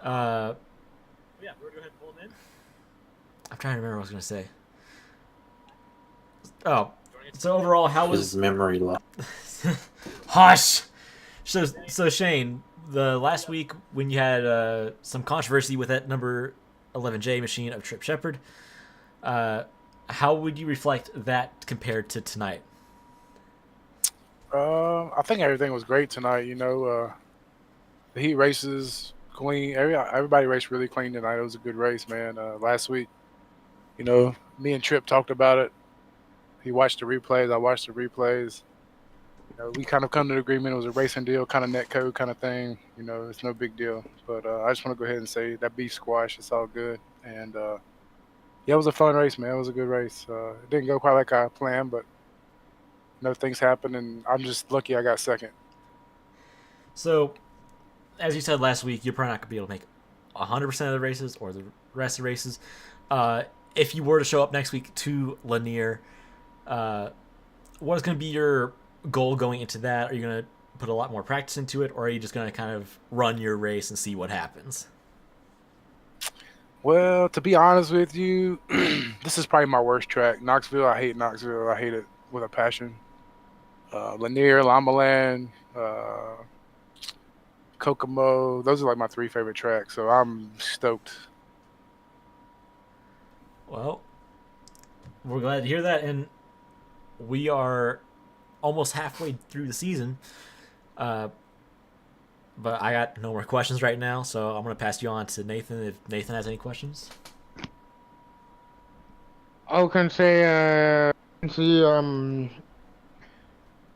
yeah, we're going to go ahead and pull him in. I'm trying to remember what I was going to say. Oh, so overall, how was... His memory loss. Hush! So Shane, the last week when you had some controversy with that number 11J machine of Trip Shepard, how would you reflect that compared to tonight? I think everything was great tonight. You know, the heat races clean. Everybody raced really clean tonight. It was a good race, man. Last week, you know, me and Trip talked about it. He watched the replays. I watched the replays. You know, we kind of come to an agreement. It was a racing deal, kind of net code kind of thing. You know, it's no big deal. But I just want to go ahead and say that beef squash, it's all good. And yeah, it was a fun race, man. It was a good race. It didn't go quite like I planned, but you know, things happen, and I'm just lucky I got second. So, as you said last week, you're probably not going to be able to make 100% of the races or the rest of the races. If you were to show up next week to Lanier, what is going to be your goal going into that? Are you going to put a lot more practice into it, or are you just going to kind of run your race and see what happens? Well, to be honest with you, this is probably my worst track. Knoxville, I hate Knoxville. I hate it with a passion. Lanier, Lamaland, Kokomo, those are like my 3 favorite tracks, so I'm stoked. Well, we're glad to hear that, and we are almost halfway through the season. But I got no more questions right now, so I'm going to pass you on to Nathan if Nathan has any questions. I was gonna say,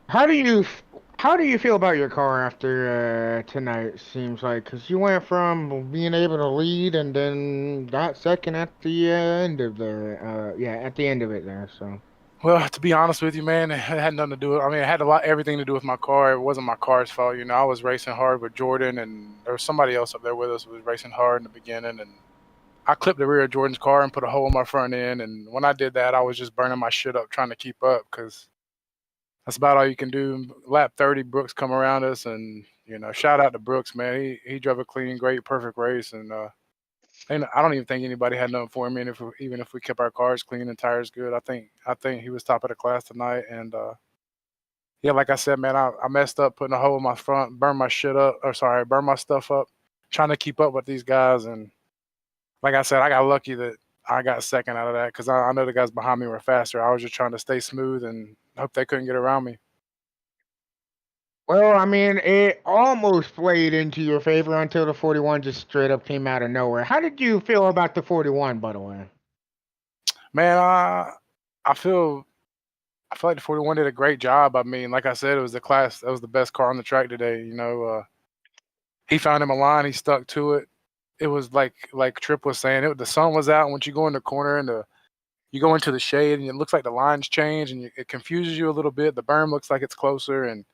how do you feel about your car after tonight? Seems like, because you went from being able to lead and then got second at the end of at the end of it there. So. Well, to be honest with you, man, it had nothing to do with, I mean, it had everything to do with my car. It wasn't my car's fault. You know, I was racing hard with Jordan, and there was somebody else up there with us who was racing hard in the beginning, and I clipped the rear of Jordan's car and put a hole in my front end. And when I did that, I was just burning my shit up trying to keep up, because that's about all you can do. Lap 30, Brooks come around us, and, you know, shout out to Brooks, man. He drove a clean, great, perfect race, and I don't even think anybody had nothing for him. And even if we kept our cars clean and tires good, I think he was top of the class tonight. And yeah, like I said, man, I messed up putting a hole in my front, burned my stuff up, trying to keep up with these guys. And like I said, I got lucky that I got second out of that because I know the guys behind me were faster. I was just trying to stay smooth and hope they couldn't get around me. Well, I mean, it almost played into your favor until the 41 just straight up came out of nowhere. How did you feel about the 41, by the way? Man, I feel like the 41 did a great job. I mean, like I said, it was that was the best car on the track today. He found him a line, he stuck to it. It was like Tripp was saying, the sun was out, and once you go in the corner and you go into the shade, and it looks like the lines change, and it confuses you a little bit. The berm looks like it's closer, and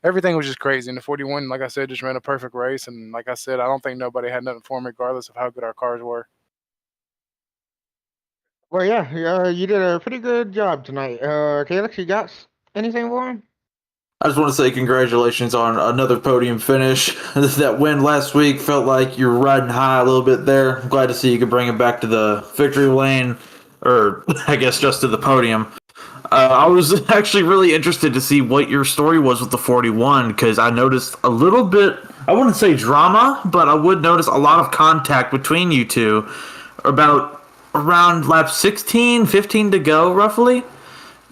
everything was just crazy. And the 41, like I said, just ran a perfect race. And like I said, I don't think nobody had nothing for him, regardless of how good our cars were. Well, yeah, you did a pretty good job tonight. Calix, you got anything for him? I just want to say congratulations on another podium finish. That win last week felt like you were riding high a little bit there. I'm glad to see you could bring it back to the victory lane, or I guess just to the podium. I was actually really interested to see what your story was with the 41 because I noticed a little bit, I wouldn't say drama, but I would notice a lot of contact between you two around lap 16, 15 to go roughly.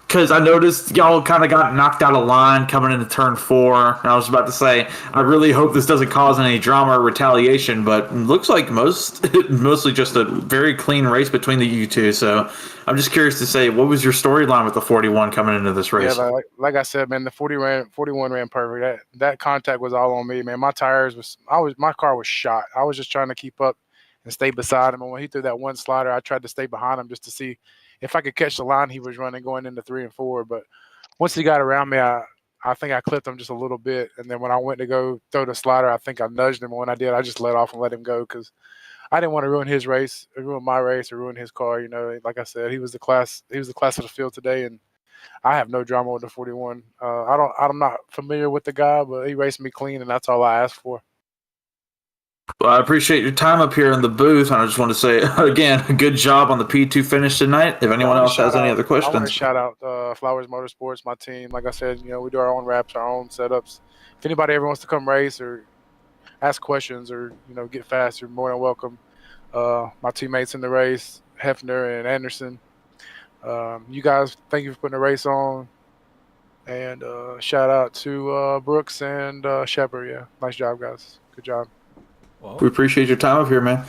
Because I noticed y'all kind of got knocked out of line coming into turn 4. And I was about to say, I really hope this doesn't cause any drama or retaliation, but it looks like mostly just a very clean race between the you two. So I'm just curious to say, what was your storyline with the 41 coming into this race? Yeah, like I said, man, the 41 ran perfect. That contact was all on me, man. My car was shot. I was just trying to keep up and stay beside him. And when he threw that one slider, I tried to stay behind him just to see if I could catch the line he was running going into 3 and 4. But once he got around me, I think I clipped him just a little bit. And then when I went to go throw the slider, I think I nudged him. And when I did, I just let off and let him go because I didn't want to ruin his race, or ruin my race, or ruin his car. Like I said, he was the class of the field today, and I have no drama with the 41. I'm not familiar with the guy, but he raced me clean, and that's all I asked for. Well, I appreciate your time up here in the booth, and I just want to say, again, good job on the P2 finish tonight. If anyone else has any other questions. I want to shout out Flowers Motorsports, my team. Like I said, we do our own wraps, our own setups. If anybody ever wants to come race or ask questions or, get fast, you're more than welcome. My teammates in the race, Hefner and Anderson. You guys, thank you for putting the race on. And shout out to Brooks and Shepard. Yeah, nice job, guys. Good job. Well, we appreciate your time up here, man.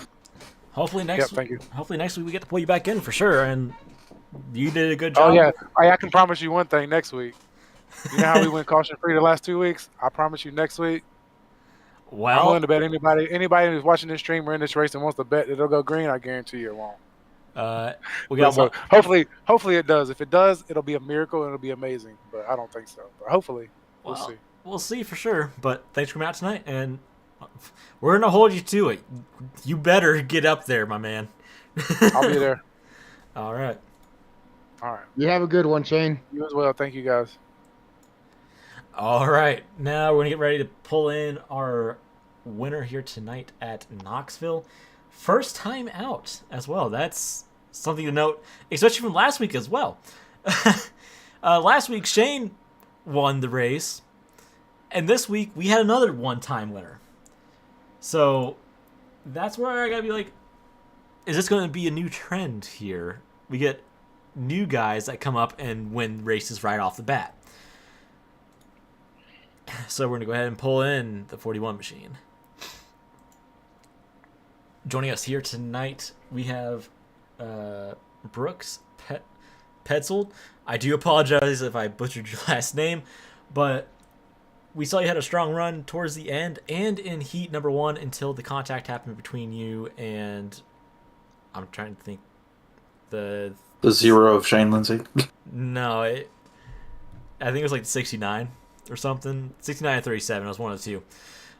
Hopefully thank you. Hopefully next week we get to pull you back in for sure, and you did a good job. Oh yeah, I can promise you one thing next week. You know how we went caution free the last 2 weeks? I promise you next week. Well, I'm willing to bet anybody who's watching this stream or in this race and wants to bet it'll go green. I guarantee you it won't. We got so hopefully it does. If it does, it'll be a miracle and it'll be amazing. But I don't think so. But hopefully, we'll see. We'll see for sure. But thanks for coming out tonight, and we're gonna hold you to it. You better get up there, my man. I'll be there. All right. You have a good one, Shane. You as well. Thank you, guys. All right. Now we're gonna get ready to pull in our winner here tonight at Knoxville. First time out as well. That's something to note, especially from last week as well. Last week, Shane won the race, and this week we had another one-time winner. So that's where I gotta be like, is this going to be a new trend here? We get new guys that come up and win races right off the bat. So we're going to go ahead and pull in the 41 machine. Joining us here tonight, we have Brooks Petzold. I do apologize if I butchered your last name, but we saw you had a strong run towards the end and in heat number 1 until the contact happened between you and, I'm trying to think, the zero of Shane Lindsay. No, I think it was like 69 or something. 69 and 37. It was one of the two.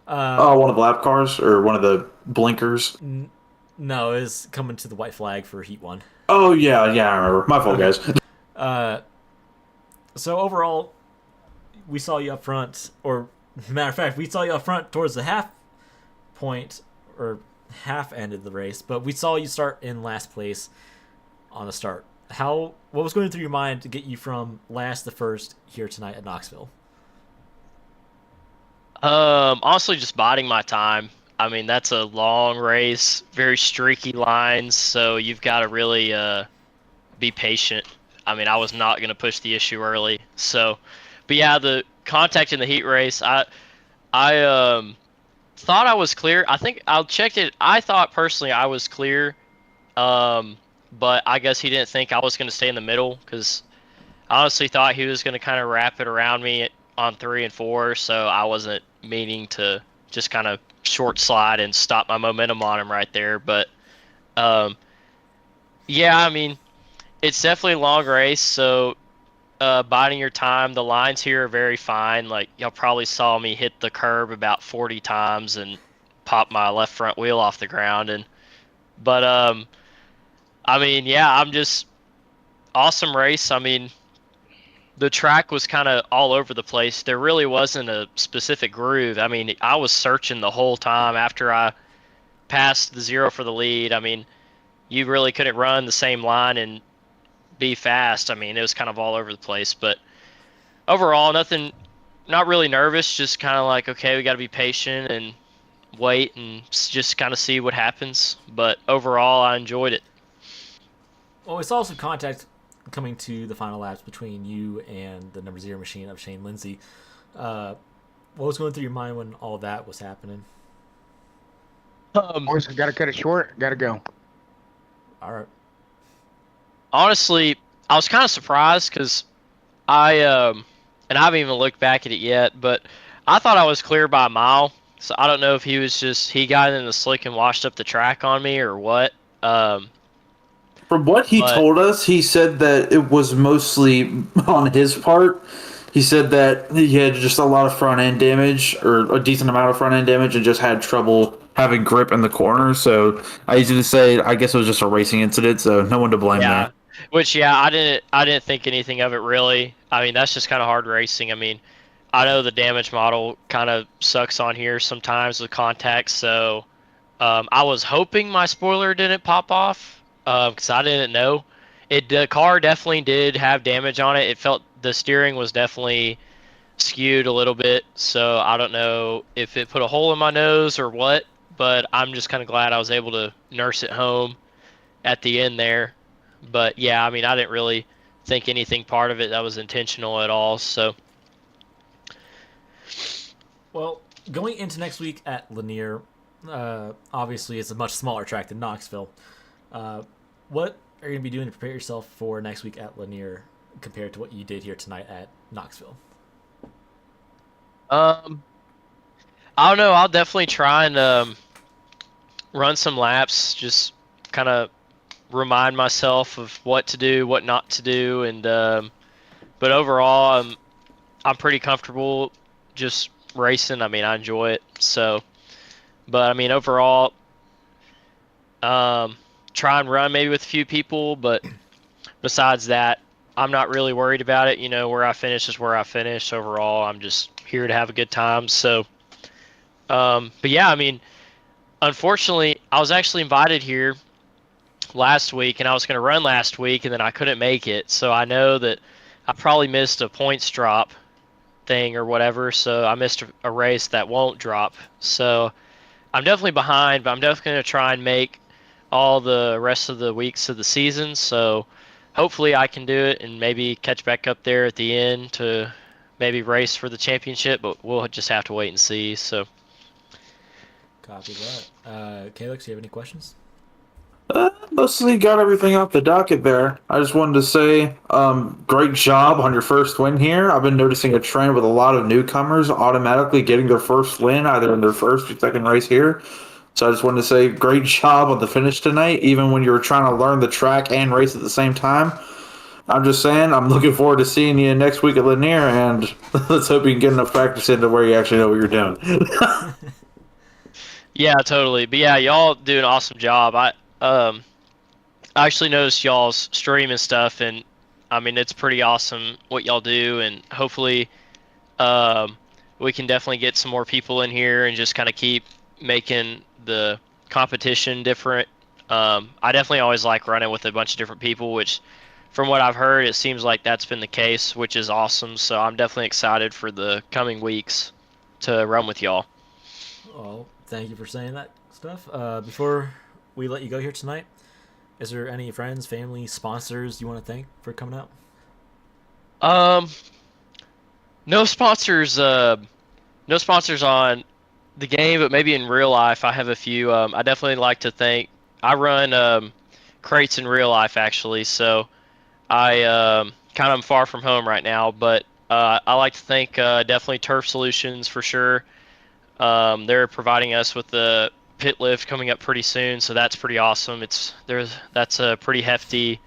One of the lap cars or one of the blinkers? No, it was coming to the white flag for heat 1. Oh, yeah, I remember. My fault, guys. So overall, we saw you up front, or matter of fact, we saw you up front towards the half point or half end of the race, but we saw you start in last place on the start. What was going through your mind to get you from last to first here tonight at Knoxville? Honestly, just biding my time. I mean, that's a long race, very streaky lines, so you've got to really be patient. I mean, I was not going to push the issue early. So, but yeah, the contact in the heat race, I thought I was clear. I think I checked it. I thought personally I was clear, but I guess he didn't think I was going to stay in the middle because I honestly thought he was going to kind of wrap it around me on 3 and 4, so I wasn't meaning to just kind of short slide and stop my momentum on him right there. But yeah, I mean, it's definitely a long race, so biding your time. The lines here are very fine. Like, y'all probably saw me hit the curb about 40 times and pop my left front wheel off the ground. But I mean, yeah, I'm just awesome race. I mean, the track was kind of all over the place. There really wasn't a specific groove. I mean, I was searching the whole time after I passed the 0 for the lead. I mean, you really couldn't run the same line and be fast. I mean, it was kind of all over the place. But overall, nothing, not really nervous. Just kind of like, okay, we got to be patient and wait and just kind of see what happens. But overall, I enjoyed it. Well, we saw some contact coming to the final laps between you and the number 0 machine of Shane Lindsay. What was going through your mind when all that was happening? Boys, gotta cut it short. Gotta go. All right. Honestly, I was kind of surprised because I and I haven't even looked back at it yet, but I thought I was clear by a mile. So I don't know if he got in the slick and washed up the track on me or what. From what he told us, he said that it was mostly on his part. He said that he had just a lot of front end damage, or a decent amount of front end damage, and just had trouble having grip in the corner. So I usually say, I guess it was just a racing incident, so no one to blame there. Which, yeah, I didn't think anything of it really. I mean, that's just kind of hard racing. I mean, I know the damage model kind of sucks on here sometimes with contacts, so I was hoping my spoiler didn't pop off because I didn't know. The car definitely did have damage on it. It felt the steering was definitely skewed a little bit, so I don't know if it put a hole in my nose or what, but I'm just kind of glad I was able to nurse it home at the end there. But yeah, I mean, I didn't really think anything part of it that was intentional at all. So, well, going into next week at Lanier, obviously it's a much smaller track than Knoxville. What are you going to be doing to prepare yourself for next week at Lanier compared to what you did here tonight at Knoxville? I don't know. I'll definitely try and run some laps, just kind of remind myself of what to do, what not to do, and but overall, I'm pretty comfortable just racing. I mean, I enjoy it. So, but I mean, overall, try and run maybe with a few people, but besides that, I'm not really worried about it. You know, where I finish is where I finish. Overall, I'm just here to have a good time. So, but yeah, I mean, unfortunately, I was actually invited here last week, and I was going to run last week, and then I couldn't make it. So I know that I probably missed a points drop thing or whatever. So I missed a race that won't drop. So I'm definitely behind, but I'm definitely going to try and make all the rest of the weeks of the season. So hopefully I can do it and maybe catch back up there at the end to maybe race for the championship, but we'll just have to wait and see. So copy that. Calix, do you have any questions? Mostly got everything off the docket there. I just wanted to say, great job on your first win here. I've been noticing a trend with a lot of newcomers automatically getting their first win, either in their first or second race here. So I just wanted to say, great job on the finish tonight, even when you were trying to learn the track and race at the same time. I'm just saying, I'm looking forward to seeing you next week at Lanier, and let's hope you can get enough practice into where you actually know what you're doing. yeah, totally. But yeah, y'all do an awesome job. I actually noticed y'all's stream and stuff, and I mean, it's pretty awesome what y'all do, and hopefully we can definitely get some more people in here and just kind of keep making the competition different. I definitely always like running with a bunch of different people, which from what I've heard, it seems like that's been the case, which is awesome. So I'm definitely excited for the coming weeks to run with y'all. Well, Thank you for saying that stuff. Before we let you go here tonight, is there any friends, family, sponsors you want to thank for coming out? No sponsors. No sponsors on the game, but maybe in real life, I have a few. I definitely like to thank. I run crates in real life, actually, so I kind of am far from home right now. But I like to thank definitely Turf Solutions for sure. They're providing us with the pit lift coming up pretty soon, so that's pretty awesome. That's a pretty hefty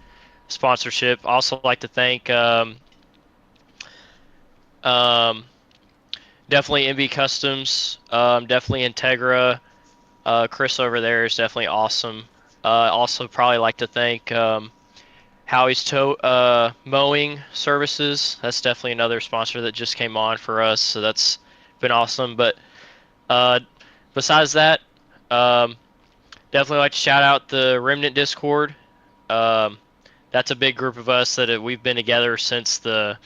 sponsorship. Also like to thank definitely MB Customs, definitely Integra. Chris over there is definitely awesome. Also probably like to thank Howie's Mowing Services. That's definitely another sponsor that just came on for us, so that's been awesome. But besides that, definitely like to shout out the Remnant Discord. That's a big group of us that we've been together since the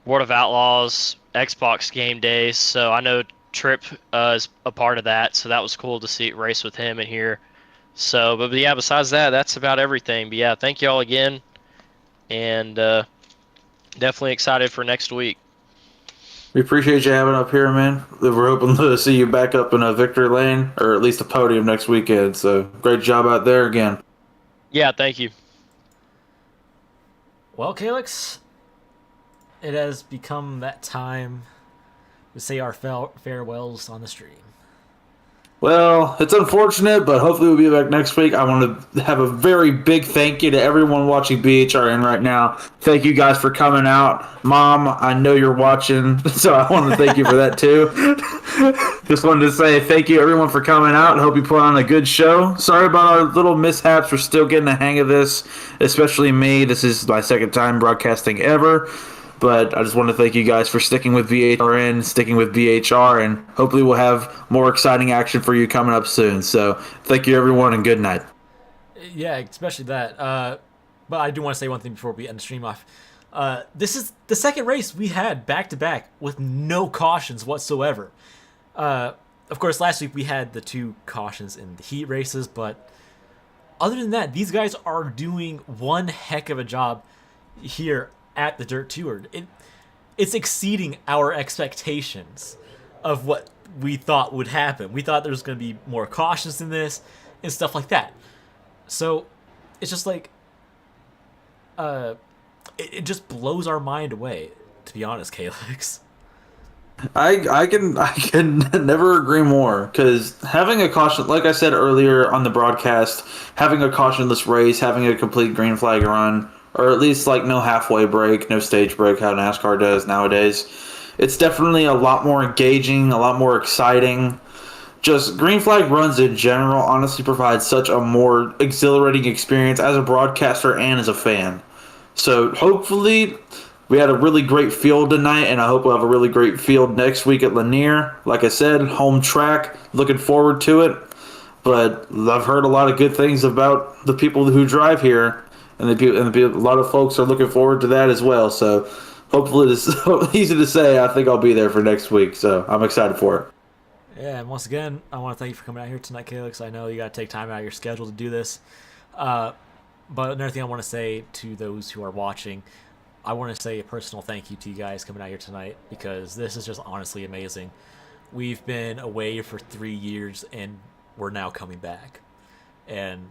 World of Outlaws Xbox game days. So I know Trip is a part of that, so that was cool to see race with him in here. So, but yeah, besides that, that's about everything. But yeah, thank you all again, and definitely excited for next week. We appreciate you having up here, man. We're hoping to see you back up in a victory lane, or at least a podium next weekend. So great job out there again. Yeah, thank you. Well, Calix, it has become that time to say our farewells on the stream. Well, it's unfortunate, but hopefully we'll be back next week. I want to have a very big thank you to everyone watching BHRN right now. Thank you guys for coming out. Mom, I know you're watching, so I want to thank you for that too. Just wanted to say thank you everyone for coming out and hope you put on a good show. Sorry about our little mishaps. We're still getting the hang of this, especially me. This is my second time broadcasting ever. But I just want to thank you guys for sticking with BHRN, sticking with BHR, and hopefully we'll have more exciting action for you coming up soon. So thank you, everyone, and good night. Yeah, especially that. But I do want to say one thing before we end the stream off. This is the second race we had back-to-back with no cautions whatsoever. Of course, last week we had the 2 cautions in the heat races, but other than that, these guys are doing one heck of a job here at the Dirt Tour. It's exceeding our expectations of what we thought would happen. We thought there was going to be more cautions in this and stuff like that. So it's just like it just blows our mind away, to be honest, Calix. I can never agree more, because having a caution, like I said earlier on the broadcast, having a cautionless race, having a complete green flag run, or at least like no halfway break, no stage break, how NASCAR does nowadays, it's definitely a lot more engaging, a lot more exciting. Just green flag runs in general honestly provide such a more exhilarating experience as a broadcaster and as a fan. So hopefully we had a really great field tonight, and I hope we'll have a really great field next week at Lanier. Like I said, home track, looking forward to it. But I've heard a lot of good things about the people who drive here. And a lot of folks are looking forward to that as well. So hopefully it's easy to say. I think I'll be there for next week. So I'm excited for it. Yeah, and once again, I want to thank you for coming out here tonight, Calix. I know you got to take time out of your schedule to do this. But another thing I want to say to those who are watching, I want to say a personal thank you to you guys coming out here tonight, because this is just honestly amazing. We've been away for 3 years, and we're now coming back. And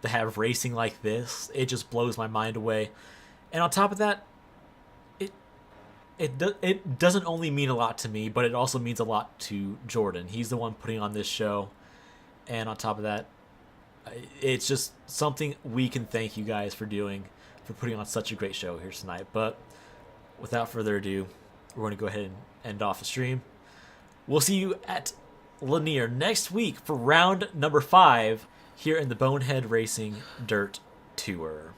to have racing like this, it just blows my mind away. And on top of that, it doesn't only mean a lot to me, but it also means a lot to Jordan. He's the one putting on this show. And on top of that, it's just something we can thank you guys for doing, for putting on such a great show here tonight. But without further ado, we're going to go ahead and end off the stream. We'll see you at Lanier next week for round number 5 here in the Bonehead Racing Dirt Tour.